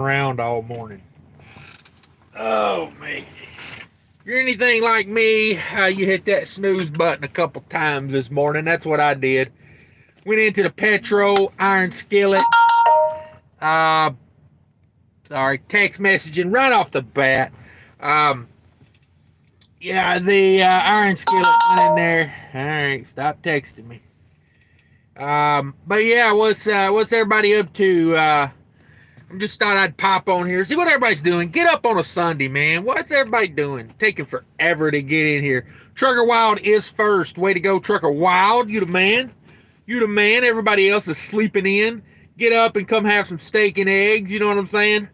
around all morning. Oh man. If you're anything like me, you hit that snooze button a couple times this morning. That's what I did. Went into the Petro iron skillet. Uh, text messaging right off the bat. Um, yeah, the iron skillet went in there. All right, stop texting me. But yeah, what's everybody up to? I just thought I'd pop on here, see what everybody's doing. Get up on a Sunday, man. What's everybody doing? Taking forever to get in here. Trucker Wild is first. Way to go, Trucker Wild. You the man. You the man. Everybody else is sleeping in. Get up and come have some steak and eggs. You know what I'm saying?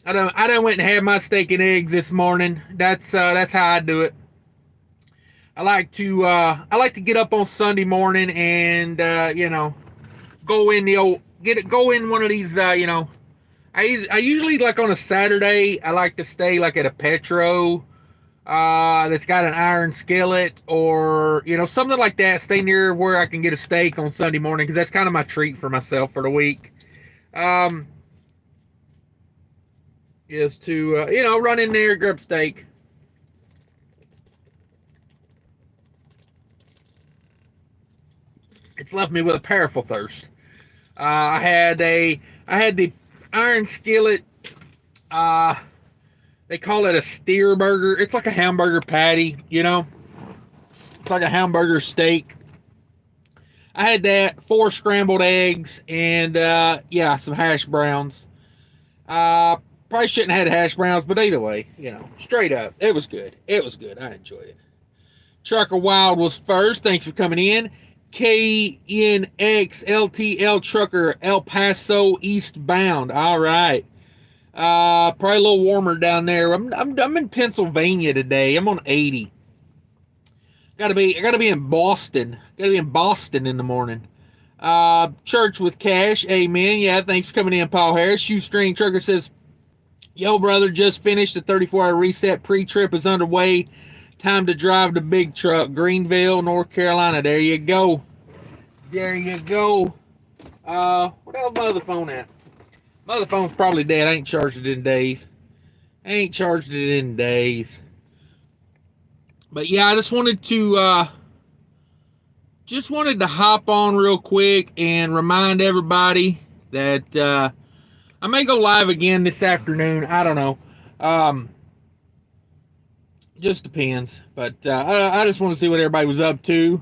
I done went and had my steak and eggs this morning. That's how I do it. I like to get up on Sunday morning and go in the old go in one of these I usually, like, on a Saturday, I like to stay like at a Petro that's got an iron skillet, or something like that. Stay near where I can get a steak on Sunday morning, because that's kind of my treat for myself for the week. Is to run in there, grab steak. It's left me with a powerful thirst. I had the iron skillet. They call it a steer burger. It's like a hamburger patty. It's like a hamburger steak. I had that, 4 scrambled eggs, and some hash browns. Probably shouldn't have had hash browns, but either way, straight up, it was good. It was good. I enjoyed it. Trucker Wild was first. Thanks for coming in. KNXLTL Trucker, El Paso eastbound. All right. Probably a little warmer down there. I'm in Pennsylvania today. I'm on 80. I gotta be in Boston. Gotta be in Boston in the morning. Church with Cash. Amen. Yeah, thanks for coming in, Paul Harris. Shoestring Trucker says, yo, brother, just finished. The 34-hour reset. Pre-trip is underway. Time to drive the big truck. Greenville, North Carolina. There you go. There you go. What else my other phone at? My other phone's probably dead. I ain't charged it in days. But yeah, I just wanted to hop on real quick and remind everybody that I may go live again this afternoon. I don't know. Just depends. But I just want to see what everybody was up to.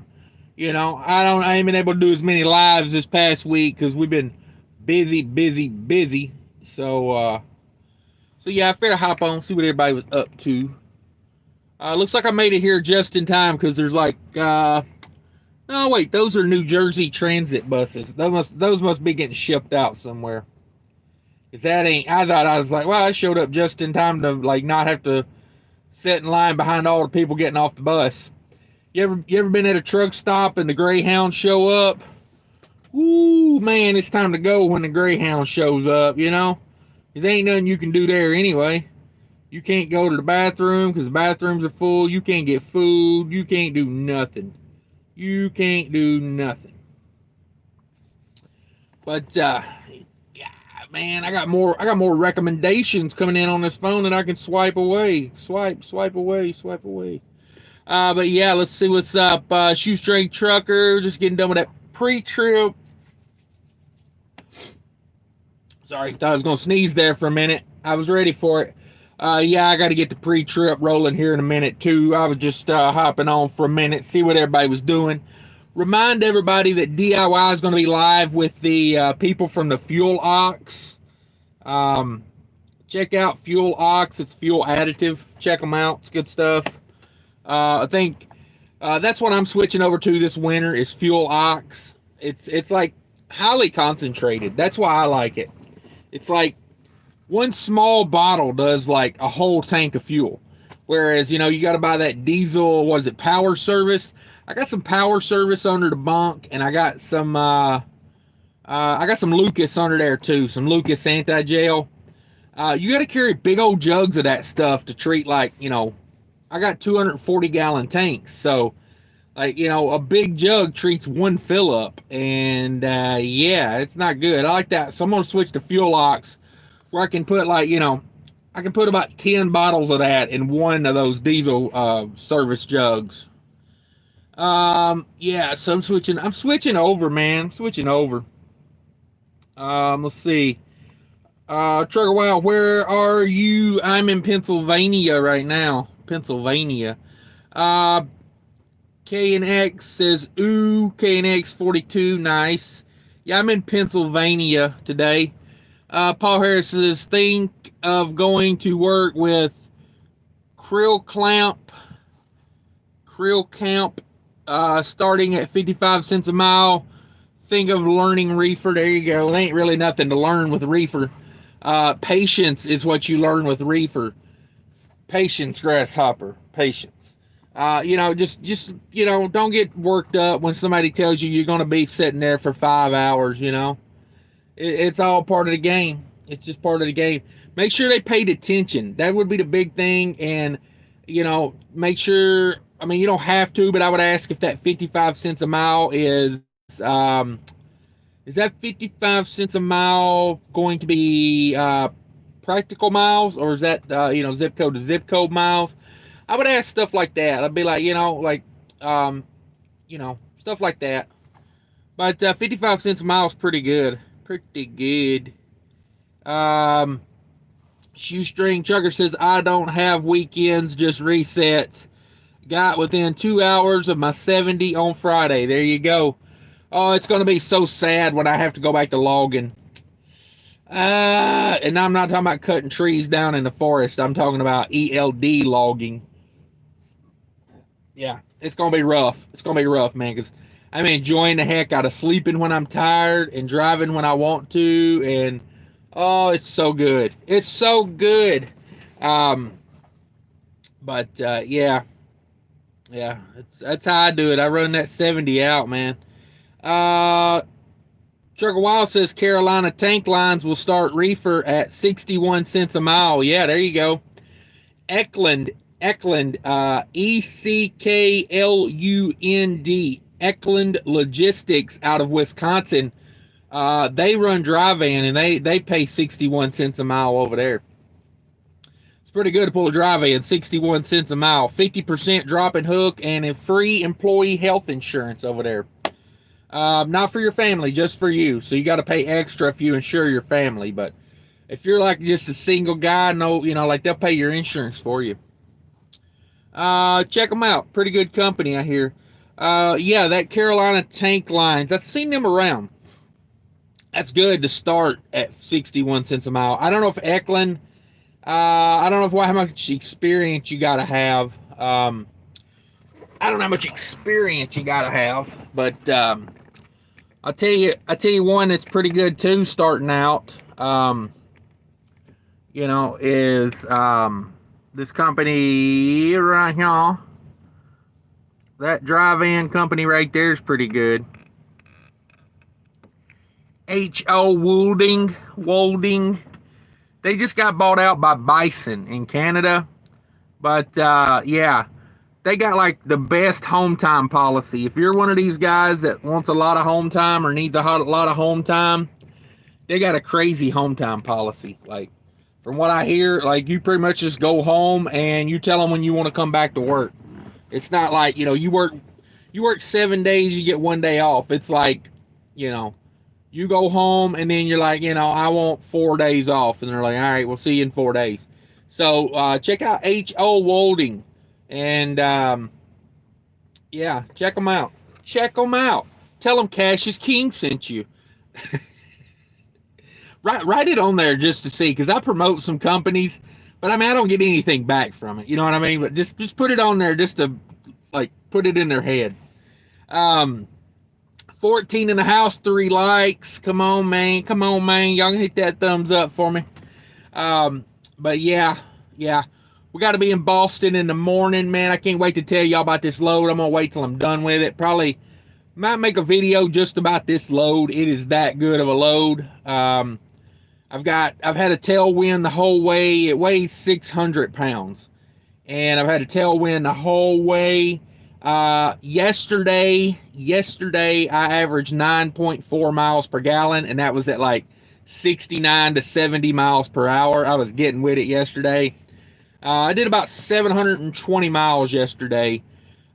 I ain't been able to do as many lives this past week because we've been busy. So yeah, I figured hop on, see what everybody was up to. Looks like I made it here just in time, because there's like no wait, those are New Jersey transit buses. Those must be getting shipped out somewhere. Cause I thought, I was like, well, I showed up just in time to not have to sit in line behind all the people getting off the bus. You ever been at a truck stop and the Greyhounds show up? Ooh, man, it's time to go when the Greyhound shows up, There ain't nothing you can do there anyway. You can't go to the bathroom because the bathrooms are full. You can't get food. You can't do nothing. But man, I got more recommendations coming in on this phone that I can swipe away. Swipe away. But yeah, let's see what's up. Shoestring Trucker, just getting done with that pre-trip. Sorry, thought I was gonna sneeze there for a minute. I was ready for it. Yeah, I got to get the pre-trip rolling here in a minute too. I was just hopping on for a minute, see what everybody was doing. Remind everybody that DIY is going to be live with the people from the Fuel Ox. Check out Fuel Ox. It's fuel additive. Check them out. It's good stuff. I think that's what I'm switching over to this winter is Fuel Ox. It's like highly concentrated. That's why I like it. It's like one small bottle does like a whole tank of fuel. Whereas, you got to buy that diesel, Power Service? I got some Power Service under the bunk, and I got some Lucas under there too, some Lucas anti-gel. You got to carry big old jugs of that stuff to treat I got 240-gallon tanks, so a big jug treats one fill up, and yeah, it's not good. I like that, so I'm gonna switch to Fuel Ox where I can put like, I can put about 10 bottles of that in one of those diesel service jugs. Yeah, so I'm switching over, man. I'm switching over. Let's see. Trucker Wow, where are you? I'm in Pennsylvania right now. Pennsylvania. Uh, K and X says, ooh, K and X 42, nice. Yeah, I'm in Pennsylvania today. Paul Harris says, think of going to work with Krill Camp, starting at 55 cents a mile. Think of learning reefer. There you go. There ain't really nothing to learn with reefer. Patience is what you learn with reefer. Patience, grasshopper. Patience. Just don't get worked up when somebody tells you you're going to be sitting there for 5 hours. It's all part of the game. It's just part of the game. Make sure they paid attention. That would be the big thing. And, make sure, I mean, you don't have to, but I would ask if that 55 cents a mile is that 55 cents a mile going to be practical miles, or is that, zip code to zip code miles? I would ask stuff like that. I'd be like, stuff like that. But 55 cents a mile is pretty good. Pretty good. Shoestring Trucker says, I don't have weekends, just resets. Got within 2 hours of my 70 on Friday. There you go. Oh, it's going to be so sad when I have to go back to logging. And I'm not talking about cutting trees down in the forest. I'm talking about ELD logging. Yeah, it's going to be rough. It's going to be rough, man, because I'm enjoying the heck out of sleeping when I'm tired and driving when I want to. And, oh, it's so good. It's so good. Yeah, that's how I do it. I run that 70 out, man. Trucker Wild says Carolina tank lines will start reefer at 61 cents a mile. Yeah, there you go. Eklund, Ecklund, Eklund Logistics out of Wisconsin. They run dry van and they pay 61 cents a mile over there. It's pretty good to pull a dry van, 61 cents a mile, 50% drop and hook, and a free employee health insurance over there. Not for your family, just for you. So you got to pay extra if you insure your family. But if you're like just a single guy, they'll pay your insurance for you. Check them out. Pretty good company, I hear. Yeah, that Carolina tank lines, I've seen them around. That's good to start at 61 cents a mile. I don't know if Eklund, I don't know how much experience you got to have. I don't know how much experience you got to have, but I'll tell you one that's pretty good too, starting out. Is this company right here. That dry van company right there is pretty good. H.O. Wolding. They just got bought out by Bison in Canada. But, yeah, they got like the best home time policy. If you're one of these guys that wants a lot of home time or needs a lot of home time, they got a crazy home time policy. Like, from what I hear, like, you pretty much just go home and you tell them when you want to come back to work. It's not like, you work 7 days, you get 1 day off. It's like, you go home and then you're like, I want 4 days off. And they're like, all right, we'll see you in 4 days. So check out H.O. Wolding. And, yeah, check them out. Check them out. Tell them Cash is King sent you. Write it on there just to see, because I promote some companies, but I don't get anything back from it. You know what I mean? But just put it on there just to, like, put it in their head. 14 in the house, 3 likes. Come on, man. Y'all can hit that thumbs up for me. But yeah. We got to be in Boston in the morning, man. I can't wait to tell y'all about this load. I'm going to wait till I'm done with it. Probably might make a video just about this load. It is that good of a load. I've had a tailwind the whole way. It weighs 600 pounds. And I've had a tailwind the whole way. Yesterday I averaged 9.4 miles per gallon, and that was at like 69 to 70 miles per hour. I was getting with it yesterday. I did about 720 miles yesterday.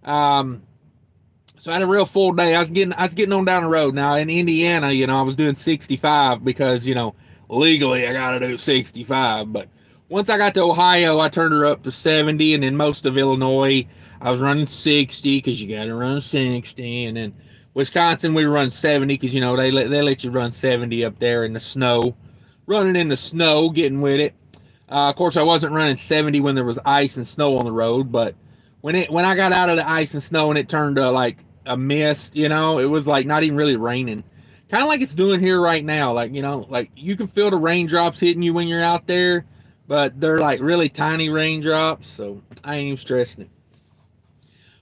So I had a real full day. I was getting on down the road. Now in Indiana, I was doing 65 because, legally I gotta do 65. But once I got to Ohio, I turned her up to 70, and in most of Illinois, I was running 60 because you gotta run 60, and then Wisconsin we run 70 because they let you run 70 up there in the snow, running in the snow, getting with it. Of course, I wasn't running 70 when there was ice and snow on the road, but when I got out of the ice and snow and it turned to like a mist, it was like not even really raining. Kind of like it's doing here right now. Like, like you can feel the raindrops hitting you when you're out there, but they're like really tiny raindrops, so I ain't even stressing it.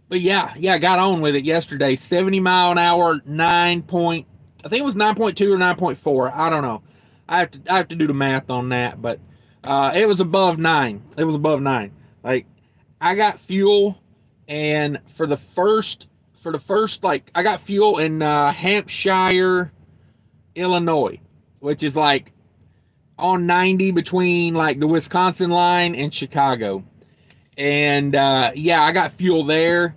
But yeah, I got on with it yesterday. 70 mile an hour, I think it was 9.2 or 9.4. I don't know. I have to do the math on that, but it was above 9. It was above 9. Like, I got fuel, and for the first, like, I got fuel in Hampshire, Illinois, which is like on 90 between like the Wisconsin line and Chicago. And yeah, I got fuel there,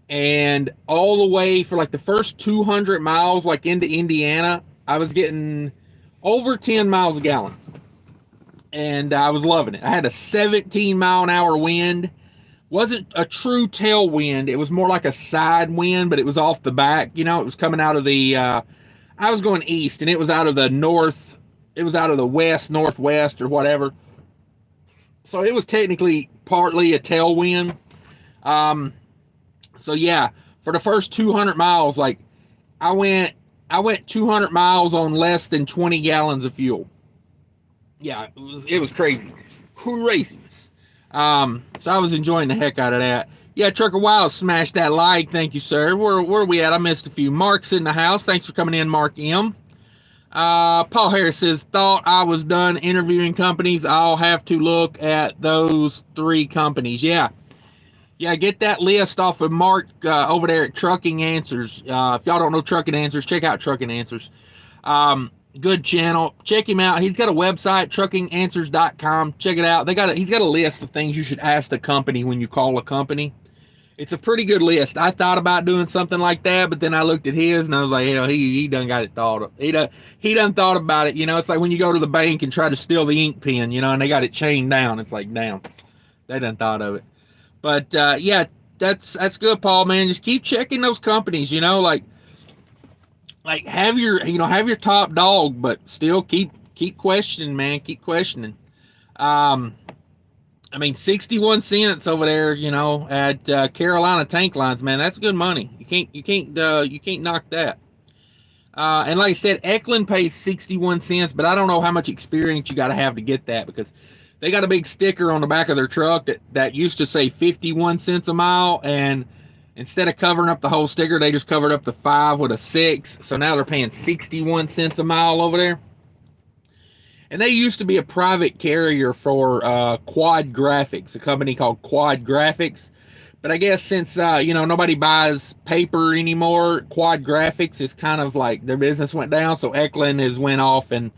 and all the way for like the first 200 miles, like into Indiana, I was getting over 10 miles a gallon. And I was loving it. I had a 17 mile an hour wind. Wasn't a true tailwind. It was more like a side wind, but it was off the back. It was coming out of the, I was going east, and it was out of the north. It was out of the west, northwest, or whatever. So it was technically partly a tailwind. So yeah, for the first 200 miles, like I went 200 miles on less than 20 gallons of fuel. Yeah, it was crazy. Craziness. So I was enjoying the heck out of that. Yeah, Trucker Wild, smash that like. Thank you, sir. Where are we at? I missed a few. Mark's in the house. Thanks for coming in, Mark M. Paul Harris says, thought I was done interviewing companies. I'll have to look at those 3 companies. Yeah, get that list off of Mark over there at Trucking Answers. If y'all don't know Trucking Answers, check out Trucking Answers. Good channel. Check him out. He's got a website, truckinganswers.com. Check it out. He's got a list of things you should ask the company when you call a company. It's a pretty good list. I thought about doing something like that, but then I looked at his and I was like, hell, he done got it thought of. He done thought about it. It's like when you go to the bank and try to steal the ink pen, and they got it chained down. It's like, damn, they done thought of it. But yeah, that's good, Paul, man. Just keep checking those companies, like have your top dog, but still keep questioning, man. Keep questioning. I mean, 61 cents over there, at Carolina Tank Lines, man. That's good money. You can't knock that. And like I said, Eklund pays 61 cents, but I don't know how much experience you got to have to get that, because they got a big sticker on the back of their truck that used to say 51 cents a mile, and instead of covering up the whole sticker, they just covered up the 5 with a 6. So now they're paying 61 cents a mile over there. And they used to be a private carrier for Quad Graphics, a company called Quad Graphics. But I guess since, nobody buys paper anymore, Quad Graphics is kind of like their business went down. So Eklund has went off and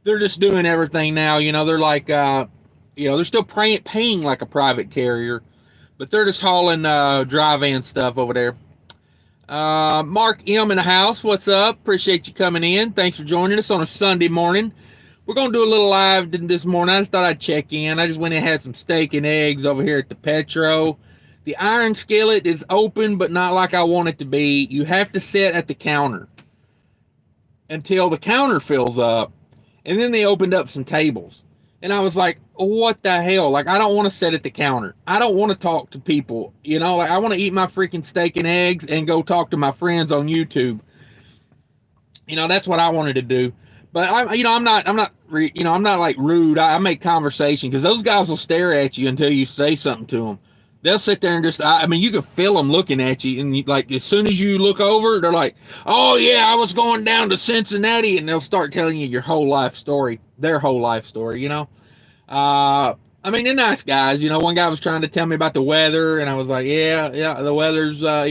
they're just doing everything now. They're like, they're still paying like a private carrier, but they're just hauling dry van stuff over there. Mark M in the house, what's up? Appreciate you coming in. Thanks for joining us on a Sunday morning. We're going to do a little live this morning. I just thought I'd check in. I just went and had some steak and eggs over here at the Petro. The iron skillet is open, but not like I want it to be. You have to sit at the counter until the counter fills up. And then they opened up some tables. And I was like, what the hell? Like, I don't want to sit at the counter. I don't want to talk to people. Like, I want to eat my freaking steak and eggs and go talk to my friends on YouTube. That's what I wanted to do. But I'm not like rude. I make conversation, because those guys will stare at you until you say something to them. They'll sit there and just, you can feel them looking at you. And like, as soon as you look over, they're like, oh yeah, I was going down to Cincinnati. And they'll start telling you your whole life story, their whole life story, they're nice guys. One guy was trying to tell me about the weather, and I was like, yeah, the weather's, I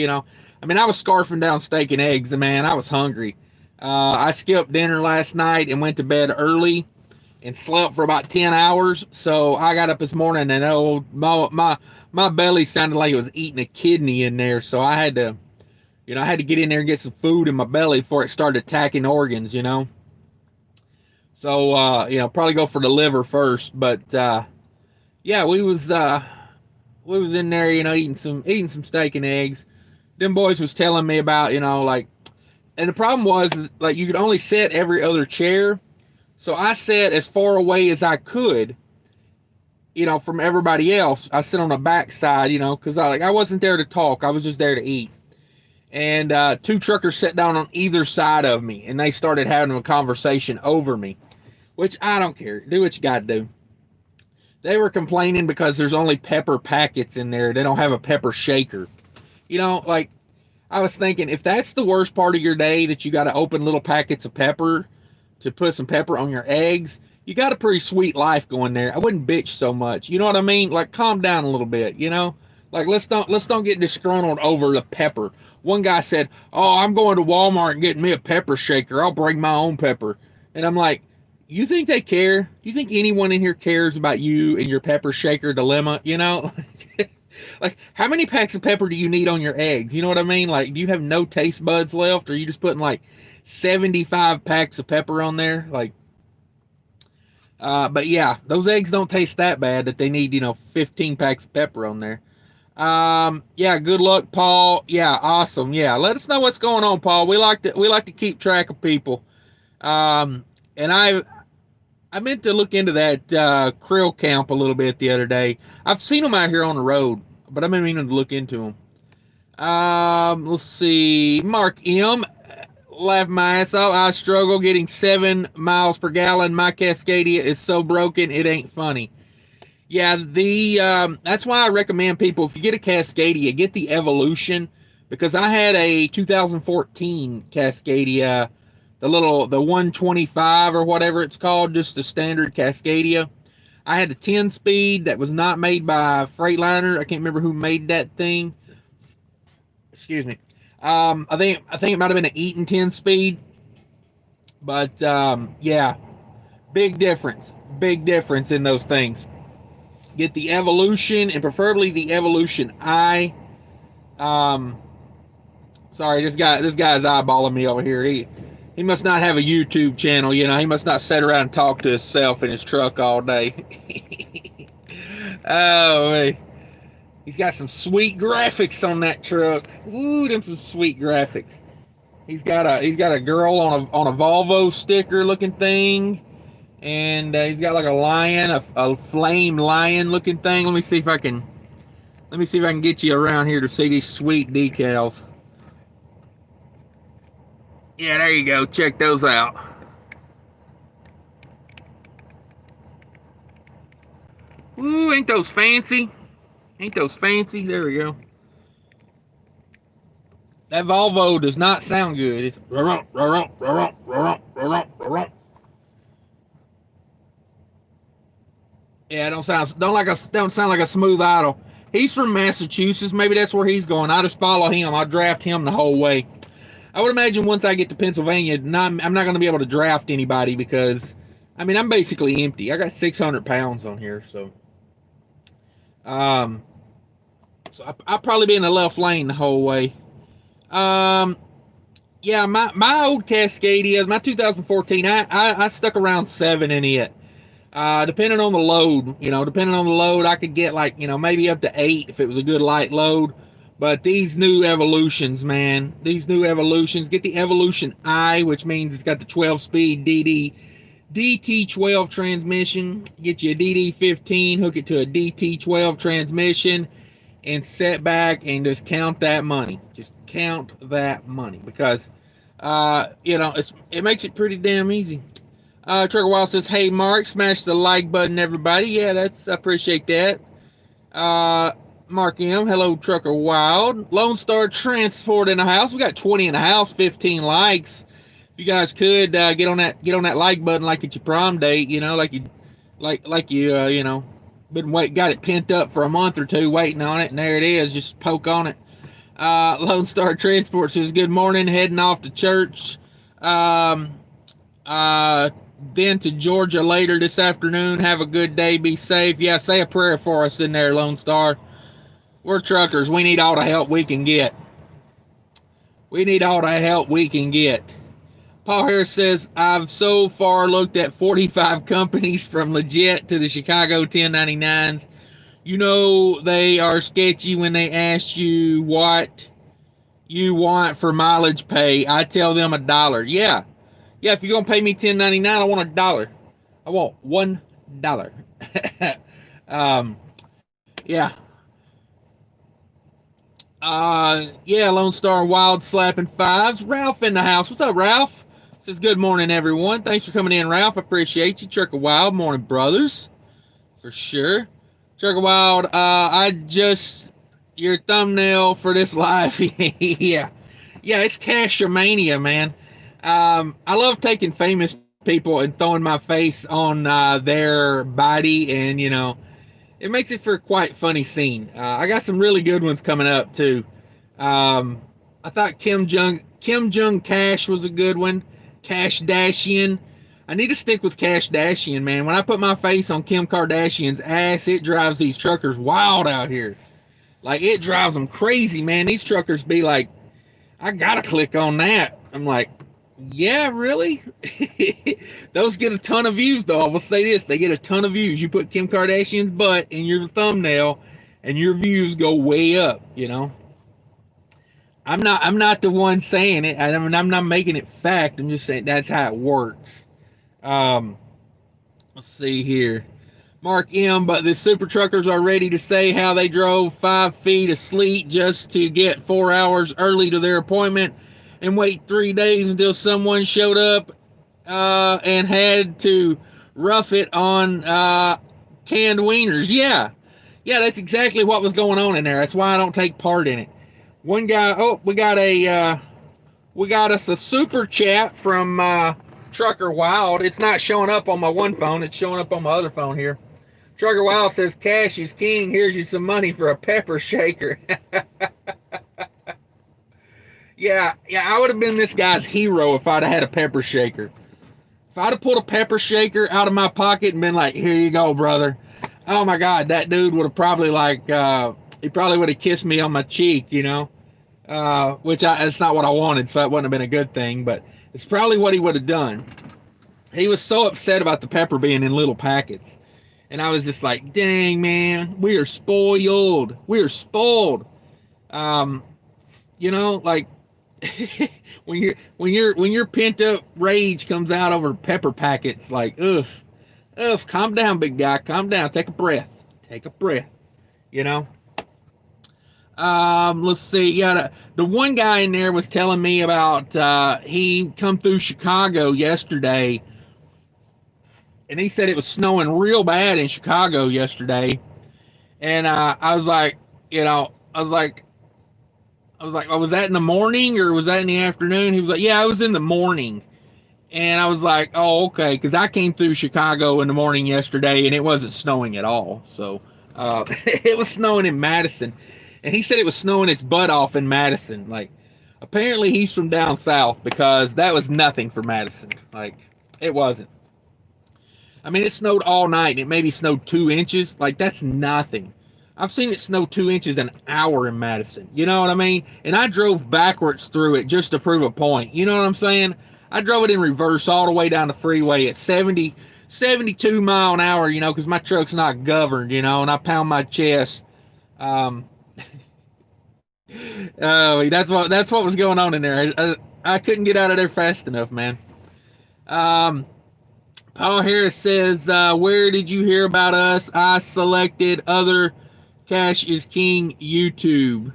was scarfing down steak and eggs, and man, I was hungry. I skipped dinner last night and went to bed early and slept for about 10 hours. So I got up this morning and my belly sounded like it was eating a kidney in there. So I had to, I had to get in there and get some food in my belly before it started attacking organs. So, probably go for the liver first. But, yeah, we was in there, eating some steak and eggs. Them boys was telling me about, and the problem was, is, like, you could only sit every other chair. So I sat as far away as I could, from everybody else. I sit on the back side, because I wasn't there to talk. I was just there to eat. And two truckers sat down on either side of me, and they started having a conversation over me, which I don't care. Do what you got to do. They were complaining because there's only pepper packets in there. They don't have a pepper shaker. Like, I was thinking, if that's the worst part of your day, that you got to open little packets of pepper to put some pepper on your eggs, you got a pretty sweet life going there. I wouldn't bitch so much. You know what I mean? Like, calm down a little bit, Like, let's don't get disgruntled over the pepper. One guy said, "Oh, I'm going to Walmart and getting me a pepper shaker. I'll bring my own pepper." And I'm like, you think they care? You think anyone in here cares about you and your pepper shaker dilemma? Like, how many packs of pepper do you need on your eggs? You know what I mean? Like, do you have no taste buds left? Or are you just putting like 75 packs of pepper on there? Like, but yeah, those eggs don't taste that bad that they need, 15 packs of pepper on there. Yeah, good luck, Paul. Yeah, awesome. Yeah, let us know what's going on, Paul. We like to keep track of people. And I meant to look into that krill camp a little bit the other day. I've seen them out here on the road, but I've been meaning to look into them. Let's see. Mark M. Laugh my ass off. I struggle getting 7 miles per gallon. My Cascadia is so broken, it ain't funny. Yeah, that's why I recommend people, if you get a Cascadia, get the Evolution, because I had a 2014 Cascadia, the 125 or whatever it's called, just the standard Cascadia. I had the 10 speed that was not made by Freightliner. I can't remember who made that thing. Excuse me. I think it might have been an Eaton 10 speed, but yeah, big difference in those things. Get the Evolution, and preferably the Evolution I. Sorry, this guy's eyeballing me over here. He must not have a YouTube channel, He must not sit around and talk to himself in his truck all day. Oh, man. He's got some sweet graphics on that truck. Ooh, them some sweet graphics. He's got a girl on a Volvo sticker looking thing, and he's got like a lion, a flame lion looking thing. Let me see if I can get you around here to see these sweet decals. Yeah, there you go. Check those out. Ooh, ain't those fancy? There we go. That Volvo does not sound good. It's yeah, don't sound like a smooth idle. He's from Massachusetts. Maybe that's where he's going. I just follow him. I draft him the whole way. I would imagine once I get to Pennsylvania, I'm not going to be able to draft anybody because, I'm basically empty. I got 600 pounds on here, so. So I'll probably be in the left lane the whole way. Yeah, my old Cascadia, my 2014, I stuck around 7 in it. Depending on the load, I could get like, maybe up to 8 if it was a good light load. But these new Evolutions, man, get the Evolution I, which means it's got the 12-speed DT12 transmission. Get you a DD15, hook it to a DT12 transmission, and sit back and just count that money. Just count that money because, it makes it pretty damn easy. Trucker Wild says, "Hey Mark, smash the like button, everybody." Yeah, I appreciate that. Mark M, hello Trucker Wild. Lone Star Transport in the house. We got 20 in the house, 15 likes. If you guys could get on that like button like it's your prom date, like you got it pent up for a month or two waiting on it, and there it is. Just poke on it. Lone Star Transport says, "Good morning, heading off to church." Um, then to Georgia later this afternoon. Have a good day. Be safe. Yeah, say a prayer for us in there, Lone Star. We're truckers. We need all the help we can get. We need all the help we can get. Paul Harris says, I've so far looked at 45 companies from legit to the Chicago 1099s. You know they are sketchy when they ask you what you want for mileage pay. I tell them $1. Yeah. Yeah, if you're going to pay me $10.99, I want $1. I want $1. Yeah. Yeah, Lone Star Wild slapping fives. Ralph in the house. What's up, Ralph? Says good morning, everyone. Thanks for coming in, Ralph. I appreciate you. Trucker Wild, morning, brothers. For sure. Trucker Wild, your thumbnail for this live. Yeah. Yeah, it's Cashermania, man. I love taking famous people and throwing my face on their body, and, you know, it makes it for a quite funny scene. I got some really good ones coming up, too. I thought Kim Jong Cash was a good one. Cash Dashian. I need to stick with Cash Dashian, man. When I put my face on Kim Kardashian's ass, it drives these truckers wild out here. Like, it drives them crazy, man. These truckers be like, I gotta click on that. I'm like, yeah, really? Those get a ton of views, though. I will say this. They get a ton of views. You put Kim Kardashian's butt in your thumbnail, and your views go way up, you know? I'm not the one saying it. I'm not making it fact. I'm just saying that's how it works. Let's see here. Mark M, but the super truckers are ready to say how they drove 5 feet of sleet just to get 4 hours early to their appointment and wait 3 days until someone showed up and had to rough it on canned wieners. Yeah, that's exactly what was going on in there. That's why I don't take part in it. One guy, we got us a super chat from Trucker Wild. It's not showing up on my one phone. It's showing up on my other phone here. Trucker Wild says, Cash is king. Here's you some money for a pepper shaker. Yeah, I would have been this guy's hero if I'd have had a pepper shaker. If I'd have pulled a pepper shaker out of my pocket and been like, here you go, brother. Oh my God, that dude would have probably he probably would have kissed me on my cheek, you know? That's not what I wanted, so that wouldn't have been a good thing, but it's probably what he would have done. He was so upset about the pepper being in little packets. And I was just like, dang, man, we are spoiled. We are spoiled. You know, like when your pent up rage comes out over pepper packets, like, ugh, calm down, big guy, calm down, take a breath, you know. Let's see. Yeah, the one guy in there was telling me about he come through Chicago yesterday, and he said it was snowing real bad in Chicago yesterday. And I was like, was that in the morning or was that in the afternoon? He was like, yeah, it was in the morning. And I was like, oh, okay, because I came through Chicago in the morning yesterday and it wasn't snowing at all. So it was snowing in Madison. And he said it was snowing its butt off in Madison. Like, apparently he's from down south, because that was nothing for Madison. Like, it wasn't. I mean, it snowed all night and it maybe snowed 2 inches. Like, that's nothing. I've seen it snow 2 inches an hour in Madison. You know what I mean? And I drove backwards through it just to prove a point. You know what I'm saying? I drove it in reverse all the way down the freeway at 72 mile an hour, you know, because my truck's not governed, you know, and I pound my chest. That's what was going on in there. I couldn't get out of there fast enough, man. Paul Harris says, where did you hear about us? I selected other Cash is King YouTube.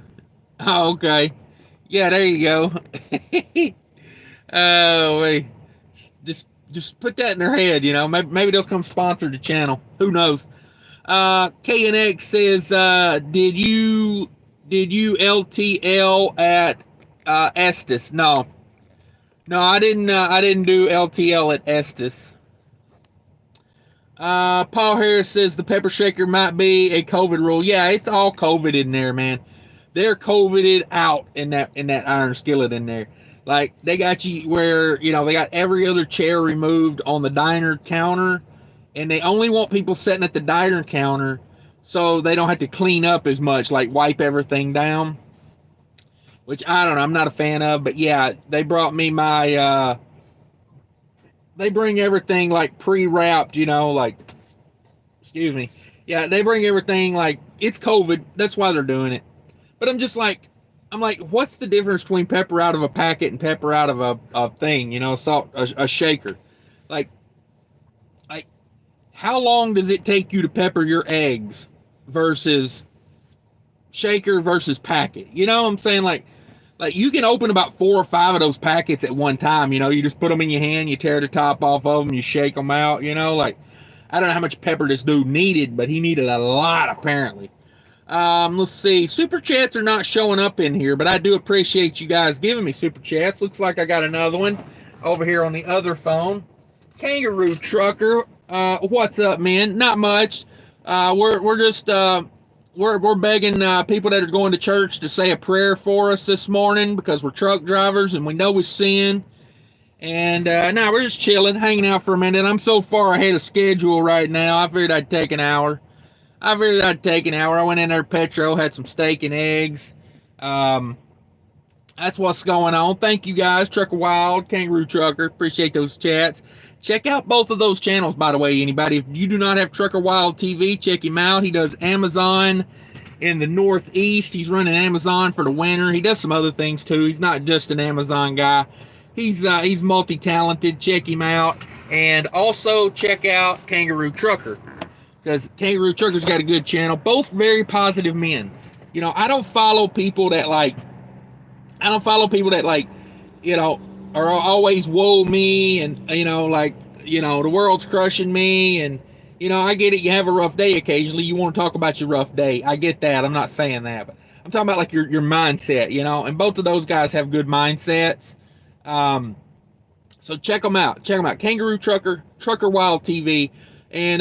Oh, okay. Yeah, there you go. Wait. Just put that in their head, you know. Maybe they'll come sponsor the channel. Who knows? K&X says, did you LTL at Estes? No, I didn't do LTL at Estes. Paul Harris says the pepper shaker might be a COVID rule. Yeah, it's all COVID in there, man. They're COVIDed out in that iron skillet in there. Like, they got you where, you know, they got every other chair removed on the diner counter, and they only want people sitting at the diner counter so they don't have to clean up as much, like wipe everything down, which I don't know, I'm not a fan of. But yeah, they brought me my, they bring everything like pre-wrapped, you know, like, excuse me. Yeah, they bring everything like, it's COVID, that's why they're doing it. But I'm like, what's the difference between pepper out of a packet and pepper out of a thing, you know, salt, a shaker? Like, like, how long does it take you to pepper your eggs versus shaker versus packet? You know what I'm saying? Like you can open about 4 or 5 of those packets at one time. You know, you just put them in your hand, you tear the top off of them, you shake them out. You know, like, I don't know how much pepper this dude needed, but he needed a lot apparently. Let's see. Super chats are not showing up in here, but I do appreciate you guys giving me super chats. Looks like I got another one over here on the other phone. Kangaroo Trucker, what's up, man? Not much. We're just we're begging people that are going to church to say a prayer for us this morning because we're truck drivers and we know we sin. And now we're just chilling, hanging out for a minute. I'm so far ahead of schedule right now. I figured I'd take an hour. I went in there, Petro, had some steak and eggs. That's what's going on. Thank you guys, Trucker Wild, Kangaroo Trucker. Appreciate those chats. Check out both of those channels, by the way, anybody. If you do not have Trucker Wild TV, check him out. He does Amazon in the Northeast. He's running Amazon for the winter. He does some other things too. He's not just an Amazon guy. He's multi-talented. Check him out. And also check out Kangaroo Trucker, because Kangaroo Trucker's got a good channel. Both very positive men. You know, I don't follow people that you know, are always woe me and, you know, like, you know, the world's crushing me. And, you know, I get it. You have a rough day occasionally. You want to talk about your rough day. I get that. I'm not saying that, but I'm talking about like your mindset, you know, and both of those guys have good mindsets. So check them out. Kangaroo Trucker, Trucker Wild TV. And,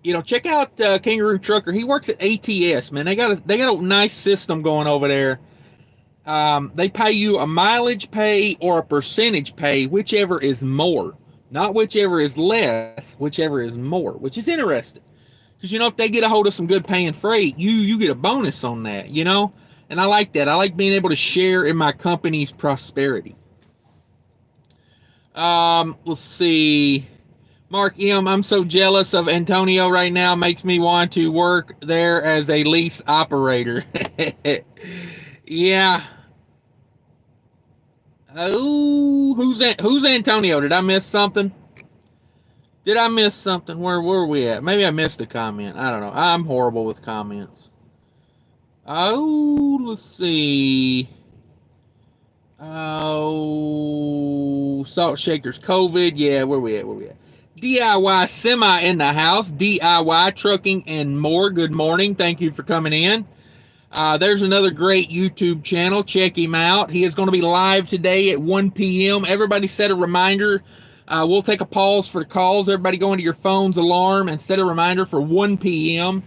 you know, check out Kangaroo Trucker. He works at ATS, man. They got a nice system going over there. They pay you a mileage pay or a percentage pay, whichever is more. Not whichever is less, whichever is more, which is interesting. Because, you know, if they get a hold of some good paying freight, you get a bonus on that, you know? And I like that. I like being able to share in my company's prosperity. Let's see. Mark M., I'm so jealous of Antonio right now. Makes me want to work there as a lease operator. Yeah. Oh, who's Antonio? Did I miss something? Where were we at? Maybe I missed a comment. I don't know. I'm horrible with comments. Oh, let's see. Oh, Salt Shakers COVID. Yeah, where we at? DIY Semi in the house. DIY Trucking and more. Good morning. Thank you for coming in. There's another great YouTube channel. Check him out. He is going to be live today at 1 p.m. Everybody set a reminder. We'll take a pause for the calls. Everybody go into your phone's alarm and set a reminder for 1 p.m.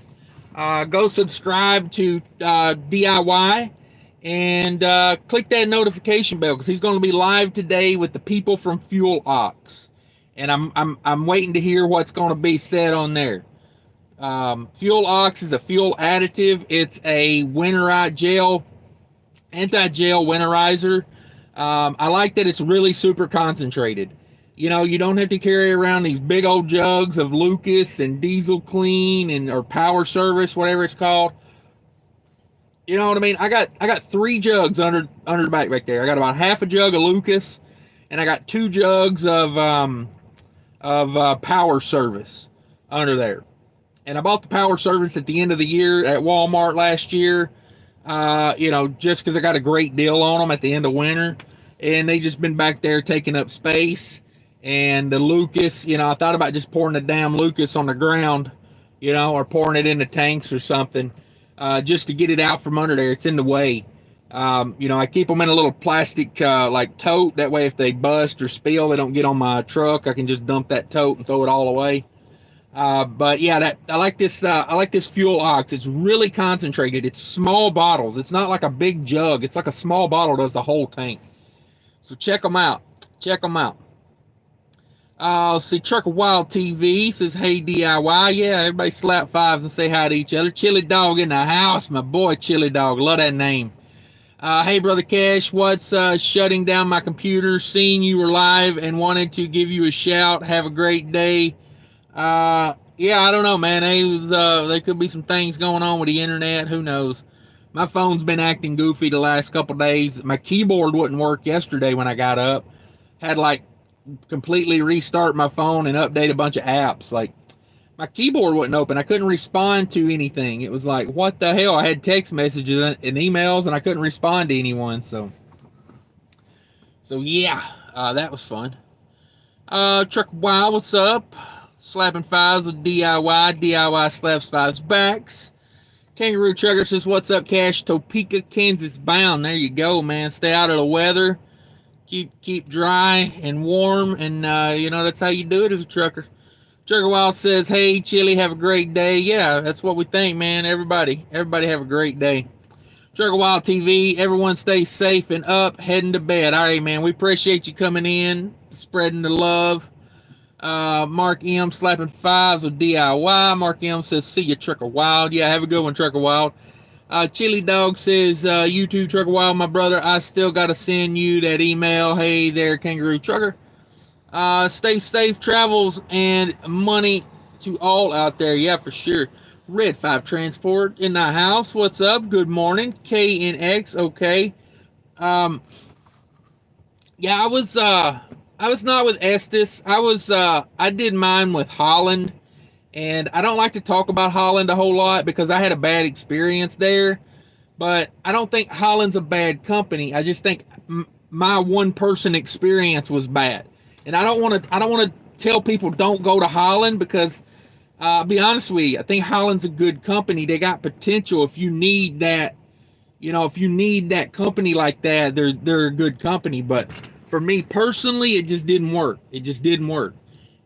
Go subscribe to DIY and click that notification bell because he's going to be live today with the people from Fuel Ox. And I'm waiting to hear what's going to be said on there. Fuel Ox is a fuel additive. It's a anti-gel winterizer. I like that it's really super concentrated. You know, you don't have to carry around these big old jugs of Lucas and Diesel Clean or Power Service, whatever it's called. You know what I mean? I got 3 jugs under the back right there. I got about half a jug of Lucas, and I got 2 jugs of Power Service under there. And I bought the Power Service at the end of the year at Walmart last year, you know, just because I got a great deal on them at the end of winter. And they just been back there taking up space. And the Lucas, you know, I thought about just pouring the damn Lucas on the ground, you know, or pouring it into tanks or something, just to get it out from under there. It's in the way. You know, I keep them in a little plastic, like tote. That way if they bust or spill, they don't get on my truck. I can just dump that tote and throw it all away. But yeah, I like this. I like this fuel ox. It's really concentrated. It's small bottles. It's not like a big jug. It's like a small bottle does the whole tank. So check them out. Check them out. Let's see, Trucker Wild TV says, hey, DIY. Yeah, everybody slap fives and say hi to each other. Chili Dog in the house. My boy, Chili Dog. Love that name. Hey, Brother Cash, what's shutting down my computer? Seeing you were live and wanted to give you a shout. Have a great day. Yeah, I don't know, man. There could be some things going on with the internet. Who knows? My phone's been acting goofy the last couple days. My keyboard wouldn't work yesterday when I got up. Had like completely restart my phone and update a bunch of apps. Like my keyboard wouldn't open. I couldn't respond to anything. It was like, what the hell? I had text messages and emails and I couldn't respond to anyone. So yeah, that was fun. Truck Wild, what's up? Slapping fives with DIY. DIY slaps fives backs. Kangaroo Trucker says, what's up, Cash? Topeka, Kansas bound. There you go, man. Stay out of the weather. Keep dry and warm, and that's how you do it as a trucker. Trucker Wild says, hey, Chili, have a great day. Yeah, that's what we think, man. Everybody have a great day. Trucker Wild TV, everyone stay safe and up, heading to bed. All right, man, we appreciate you coming in, spreading the love. Mark M slapping fives with DIY. Mark M says, see you, Trucker Wild. Yeah, have a good one, Trucker Wild. Chili Dog says, you too, Trucker Wild, my brother. I still got to send you that email. Hey there, Kangaroo Trucker. Stay safe, travels, and money to all out there. Yeah, for sure. Red 5 Transport in the house. What's up? Good morning. KNX. Okay. Yeah, I was not with Estes. I did mine with Holland. And I don't like to talk about Holland a whole lot because I had a bad experience there. But I don't think Holland's a bad company. I just think my one person experience was bad. And I don't want to tell people don't go to Holland because I'll be honest with you, I think Holland's a good company. They got potential. If you need that, if you need that company like that, they're a good company. But for me personally, it just didn't work. It just didn't work.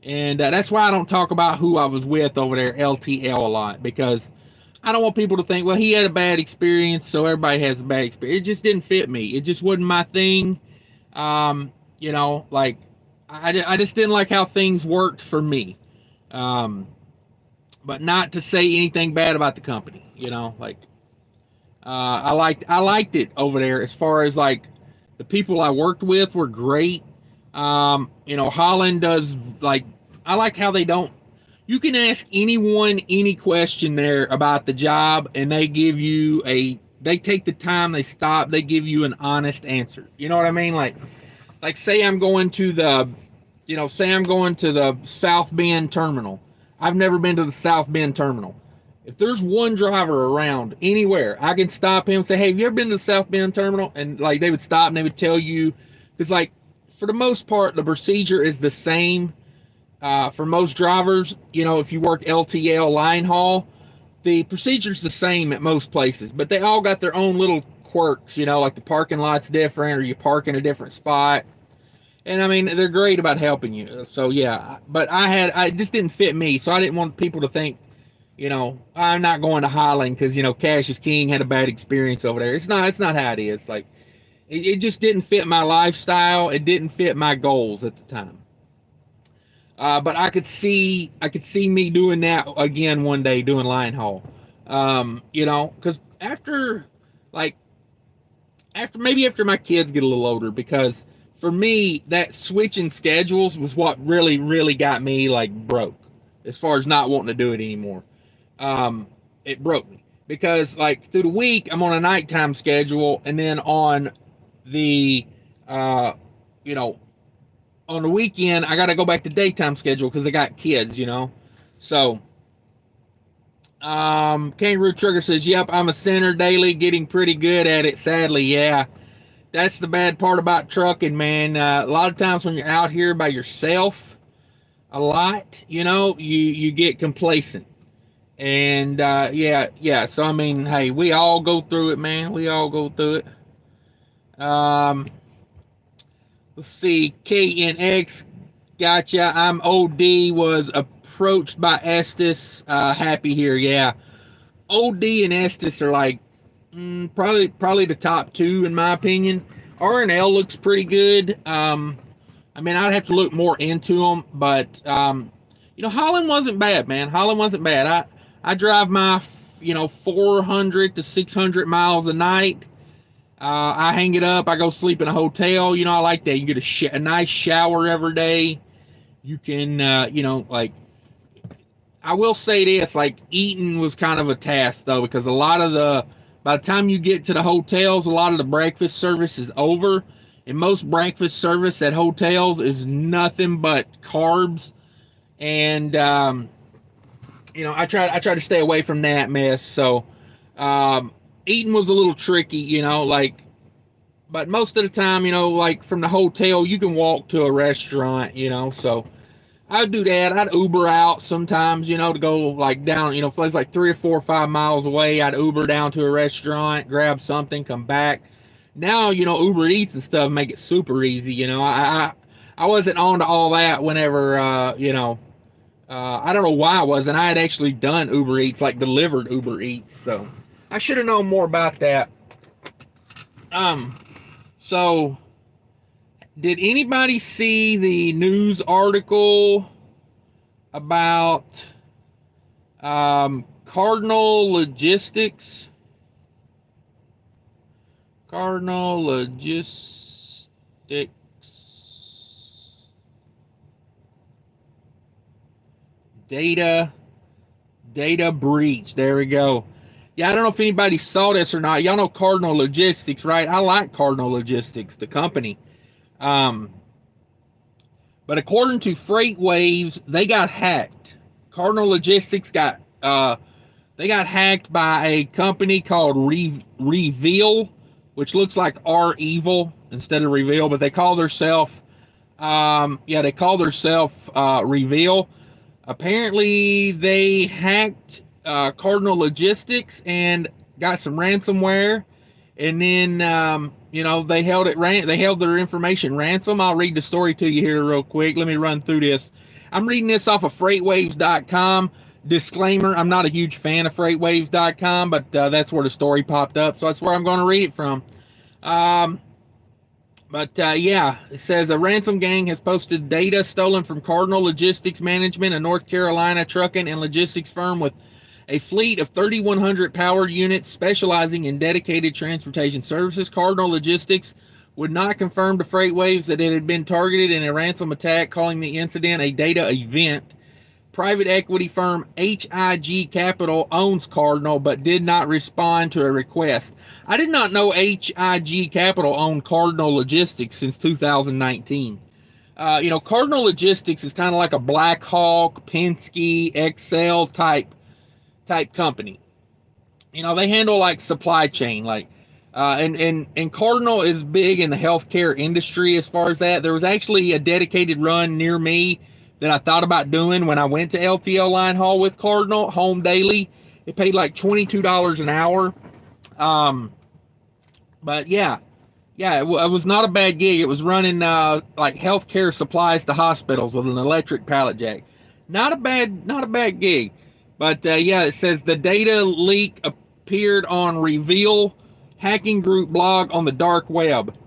And that's why I don't talk about who I was with over there, LTL, a lot, because I don't want people to think, well, he had a bad experience, so everybody has a bad experience. It just didn't fit me. It just wasn't my thing. Like I just didn't like how things worked for me. But not to say anything bad about the company, I liked it over there as far as like the people I worked with were great. Holland does like, I like how they don't, you can ask anyone any question there about the job and they give you they take the time, they stop, they give you an honest answer. You know what I mean? Like say I'm going to the South Bend terminal. I've never been to the South Bend terminal. If there's one driver around anywhere, I can stop him and say, hey, have you ever been to the South Bend terminal? And like they would stop and they would tell you, because like for the most part, the procedure is the same for most drivers. If you work LTL line haul, the procedure's the same at most places, but they all got their own little quirks, like the parking lot's different or you park in a different spot. And I mean, they're great about helping you. So yeah, but I just didn't fit me. So I didn't want people to think, I'm not going to Highland because, Cash is King had a bad experience over there. It's not how it is. Like, it just didn't fit my lifestyle. It didn't fit my goals at the time. But I could see me doing that again one day, doing line haul. Because after my kids get a little older, because for me, that switching schedules was what really, really got me like broke as far as not wanting to do it anymore. It broke me because like through the week, I'm on a nighttime schedule. And then on the, on the weekend, I got to go back to daytime schedule because I got kids, So, Kangaroo Trigger says, yep, I'm a center daily, getting pretty good at it. Sadly, yeah. That's the bad part about trucking, man. A lot of times when you're out here by yourself a lot, you get complacent. And, yeah. So, I mean, hey, we all go through it, man. We all go through it. Let's see. KNX Gotcha. I'm OD, was approached by Estes. Happy here. Yeah. OD and Estes are like probably the top two in my opinion. R&L looks pretty good. I mean, I'd have to look more into them, but Holland wasn't bad, man. Holland wasn't bad. I drive my 400 to 600 miles a night. I hang it up. I go sleep in a hotel. I like that. You get a nice shower every day. You can, like, I will say this, like, eating was kind of a task, though, because by the time you get to the hotels, a lot of the breakfast service is over. And most breakfast service at hotels is nothing but carbs. And, I try to stay away from that mess. So, eating was a little tricky, but most of the time, like from the hotel, you can walk to a restaurant, so I'd do that. I'd Uber out sometimes, to go like down, if it's like 3 or 4 or 5 miles away, I'd Uber down to a restaurant, grab something, come back. Now, Uber Eats and stuff make it super easy. I wasn't on to all that whenever, I don't know why I wasn't. I had actually done Uber Eats, like delivered Uber Eats. So I should have known more about that. So did anybody see the news article about Cardinal Logistics? Cardinal Logistics. Data breach. There we go. Yeah, I don't know if anybody saw this or not. Y'all know Cardinal Logistics, right? I like Cardinal Logistics, the company. But according to FreightWaves, they got hacked. Cardinal Logistics got hacked by a company called Reveal, which looks like R-Evil instead of Reveal, but they call themselves Reveal. Apparently, they hacked Cardinal Logistics and got some ransomware, and then they held their information ransom. I'll read the story to you here real quick. Let me run through this. I'm reading this off of FreightWaves.com. Disclaimer: I'm not a huge fan of FreightWaves.com, but that's where the story popped up, so that's where I'm going to read it from. It says a ransom gang has posted data stolen from Cardinal Logistics Management, a North Carolina trucking and logistics firm with a fleet of 3,100 powered units specializing in dedicated transportation services. Cardinal Logistics would not confirm to FreightWaves that it had been targeted in a ransom attack, calling the incident a data event. Private equity firm HIG Capital owns Cardinal but did not respond to a request. I did not know HIG Capital owned Cardinal Logistics since 2019. Cardinal Logistics is kind of like a Black Hawk, Penske, Excel type company. They handle like supply chain, and Cardinal is big in the healthcare industry as far as that. There was actually a dedicated run near me that I thought about doing when I went to LTL line haul with Cardinal, home daily. It paid like $22 an hour. But yeah, it was not a bad gig. It was running like healthcare supplies to hospitals with an electric pallet jack. Not a bad gig. But it says the data leak appeared on Reveal hacking group blog on the dark web.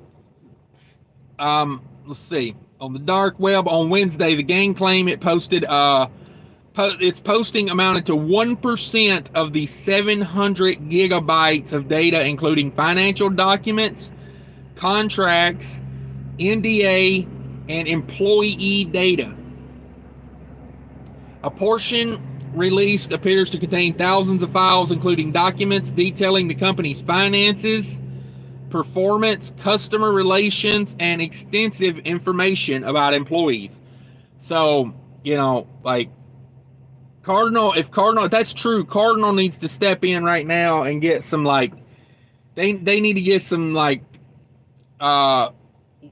Let's see. On the dark web on Wednesday, the gang claimed it posted its posting amounted to 1% of the 700 gigabytes of data, including financial documents, contracts, NDA, and employee data. A portion released appears to contain thousands of files, including documents detailing the company's finances, performance, customer relations, and extensive information about employees. So, Cardinal, if that's true, Cardinal needs to step in right now and get some they need to get some those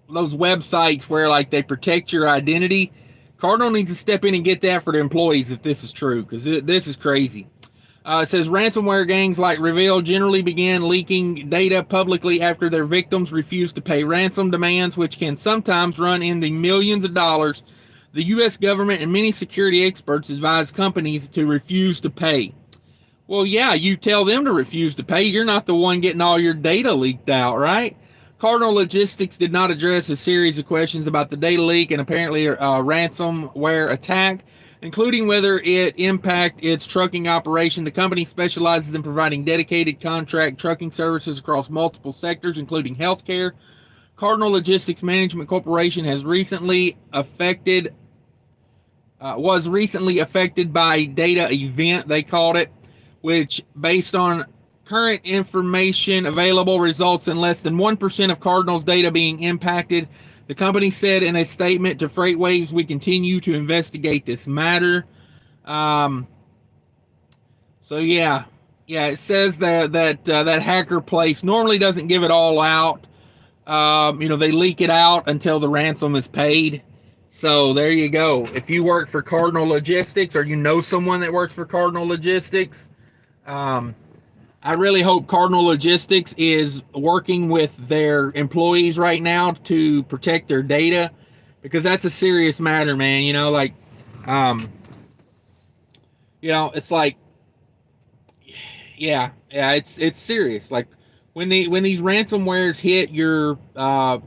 websites where they protect your identity. Cardinal needs to step in and get that for the employees if this is true, because this is crazy. It says ransomware gangs like Reveal generally begin leaking data publicly after their victims refuse to pay ransom demands, which can sometimes run in the millions of dollars. The U.S. government and many security experts advise companies to refuse to pay. Well, yeah, you tell them to refuse to pay. You're not the one getting all your data leaked out, right? Cardinal Logistics did not address a series of questions about the data leak and apparently a ransomware attack, including whether it impacted its trucking operation. The company specializes in providing dedicated contract trucking services across multiple sectors, including healthcare. Cardinal Logistics Management Corporation was recently affected by a data event, they called it, which, based on current information available, results in less than 1% of Cardinal's data being impacted. The company said in a statement to FreightWaves, "We continue to investigate this matter." So yeah, it says that hacker place normally doesn't give it all out. They leak it out until the ransom is paid. So there you go. If you work for Cardinal Logistics, or you know someone that works for Cardinal Logistics, I really hope Cardinal Logistics is working with their employees right now to protect their data, because that's a serious matter, man. It's like, yeah, it's serious. Like when these ransomwares hit your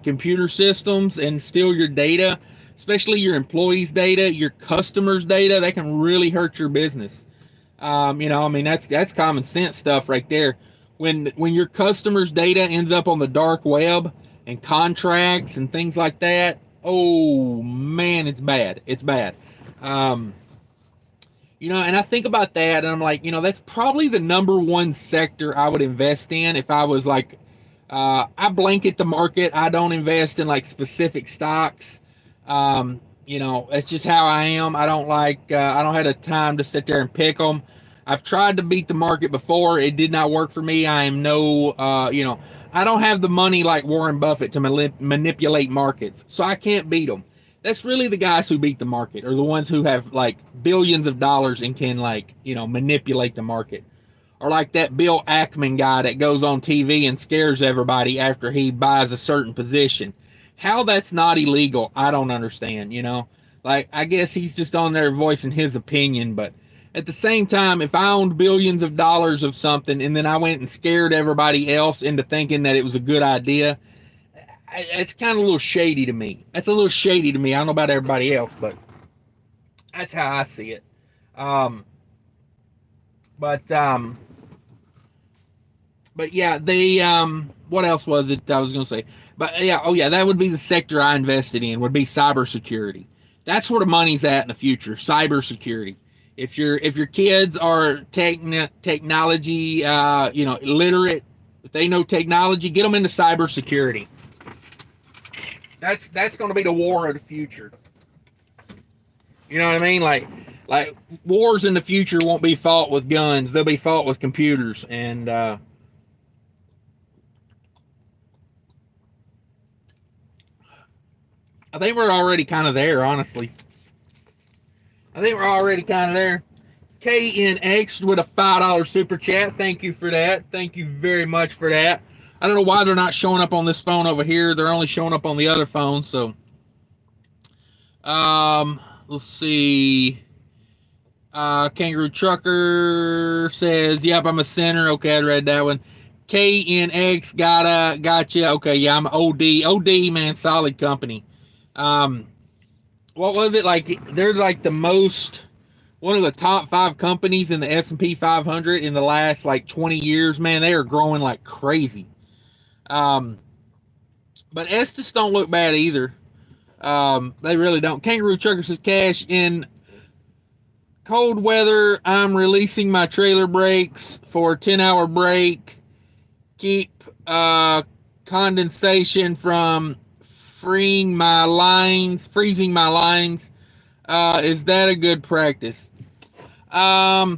computer systems and steal your data, especially your employees' data, your customers' data, they can really hurt your business. That's common sense stuff right there. When your customers' data ends up on the dark web and contracts and things like that, oh man, it's bad. It's bad. And I think about that, and I'm like, that's probably the number one sector I would invest in if I was like, I blanket the market. I don't invest in like specific stocks. It's just how I am. I don't have the time to sit there and pick them. I've tried to beat the market before. It did not work for me. I am I don't have the money like Warren Buffett to manipulate markets, so I can't beat them. That's really the guys who beat the market, or the ones who have like billions of dollars and can manipulate the market. Or like that Bill Ackman guy that goes on TV and scares everybody after he buys a certain position. How that's not illegal, I don't understand, Like, I guess he's just on there voicing his opinion, but at the same time, if I owned billions of dollars of something and then I went and scared everybody else into thinking that it was a good idea, it's kind of a little shady to me. That's a little shady to me. I don't know about everybody else, but that's how I see it. But yeah, what else was it I was going to say? But yeah, that would be the sector I invested in, would be cybersecurity. That's where the money's at in the future, cybersecurity. If your kids are technology, literate, if they know technology, get them into cybersecurity. That's going to be the war of the future. You know what I mean? Like wars in the future won't be fought with guns; they'll be fought with computers. And I think we're already kind of there, honestly. I think we're already kind of there. KNX with a $5 super chat. Thank you for that. Thank you very much for that. I don't know why they're not showing up on this phone over here. They're only showing up on the other phone. So, let's see. Kangaroo Trucker says, "Yep, I'm a sinner." Okay, I read that one. KNX gotcha. Okay, yeah, I'm OD. OD, man, solid company. What was it like? They're like one of the top 5 companies in the S&P 500 in the last like 20 years. Man, they are growing like crazy. But Estes don't look bad either. They really don't. Kangaroo Trucker says, "Cash, in cold weather, I'm releasing my trailer brakes for a 10-hour break. Keep condensation from freezing my lines. Is that a good practice?" Well,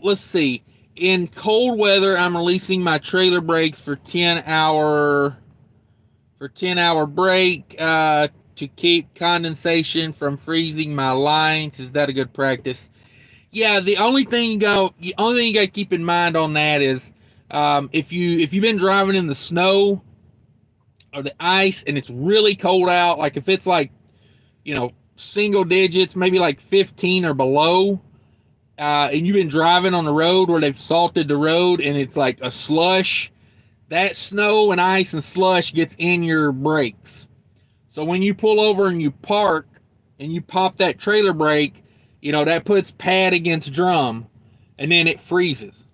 let's see. In cold weather, I'm releasing my trailer brakes for 10-hour break to keep condensation from freezing my lines. Is that a good practice? Yeah, the only thing you got to keep in mind on that is if you've been driving in the snow, or the ice and it's really cold out, like if it's like, single digits, maybe like 15 or below, and you've been driving on the road where they've salted the road and it's like a slush, that snow and ice and slush gets in your brakes. So when you pull over and you park and you pop that trailer brake, that puts pad against drum and then it freezes.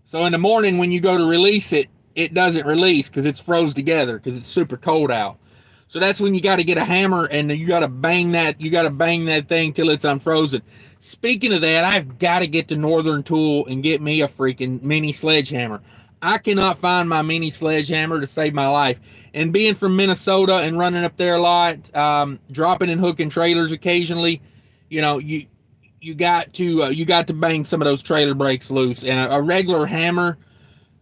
So in the morning when you go to release it, it doesn't release because it's froze together because it's super cold out. So that's when you got to get a hammer and you got to bang that thing till it's unfrozen. Speaking of that, I've got to get to Northern Tool and get me a freaking mini sledgehammer. I cannot find my mini sledgehammer to save my life. And being from Minnesota and running up there a lot, dropping and hooking trailers occasionally, you got to bang some of those trailer brakes loose. And a regular hammer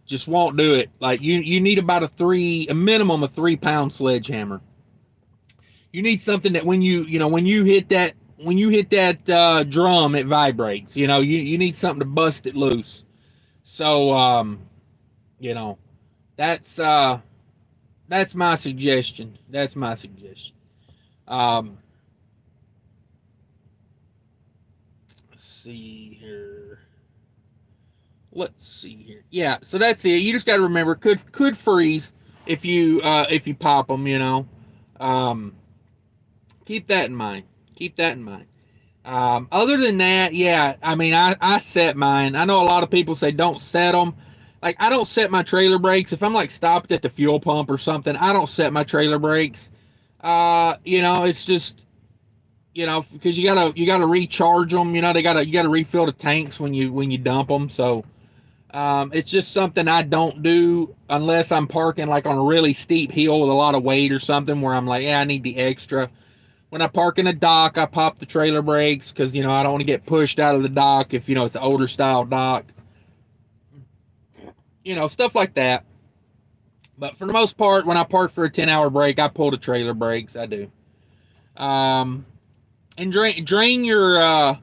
just won't do it. Like you need about a minimum of 3 pound sledgehammer. You need something that when you hit that drum, it vibrates. You need something to bust it loose. So that's my suggestion. Let's see here. Yeah, so that's it. You just got to remember, could freeze if you pop them. Keep that in mind. Other than that, yeah, I mean, I set mine. I know a lot of people say don't set them. Like, I don't set my trailer brakes. If I'm like stopped at the fuel pump or something, I don't set my trailer brakes. It's just, because you gotta recharge them. You gotta refill the tanks when you dump them. So, it's just something I don't do unless I'm parking like on a really steep hill with a lot of weight or something where I'm like, yeah, I need the extra. When I park in a dock, I pop the trailer brakes because, I don't want to get pushed out of the dock if, it's an older style dock. Stuff like that. But for the most part, when I park for a 10-hour break, I pull the trailer brakes. I do. And drain your air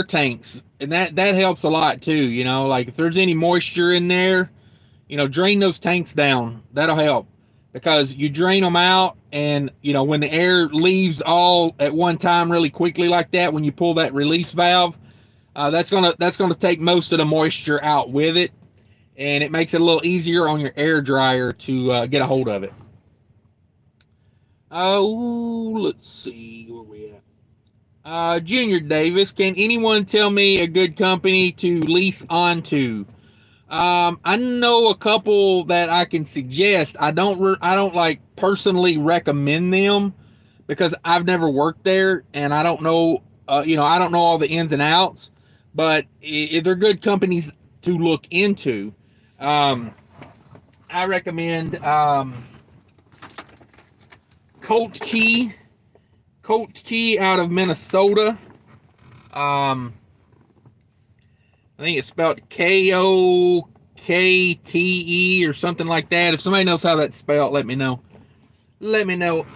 tanks. And that helps a lot too. Like if there's any moisture in there, drain those tanks down. That'll help. Because you drain them out and, when the air leaves all at one time really quickly like that, when you pull that release valve, that's gonna take most of the moisture out with it. And it makes it a little easier on your air dryer to get a hold of it. Let's see where we at. Junior Davis, can anyone tell me a good company to lease onto? I know a couple that I can suggest. I don't like personally recommend them because I've never worked there and I don't know. I don't know all the ins and outs. But they're good companies to look into. I recommend Colt Key out of Minnesota. I think it's spelled Kokte or something like that. If somebody knows how that's spelled, let me know.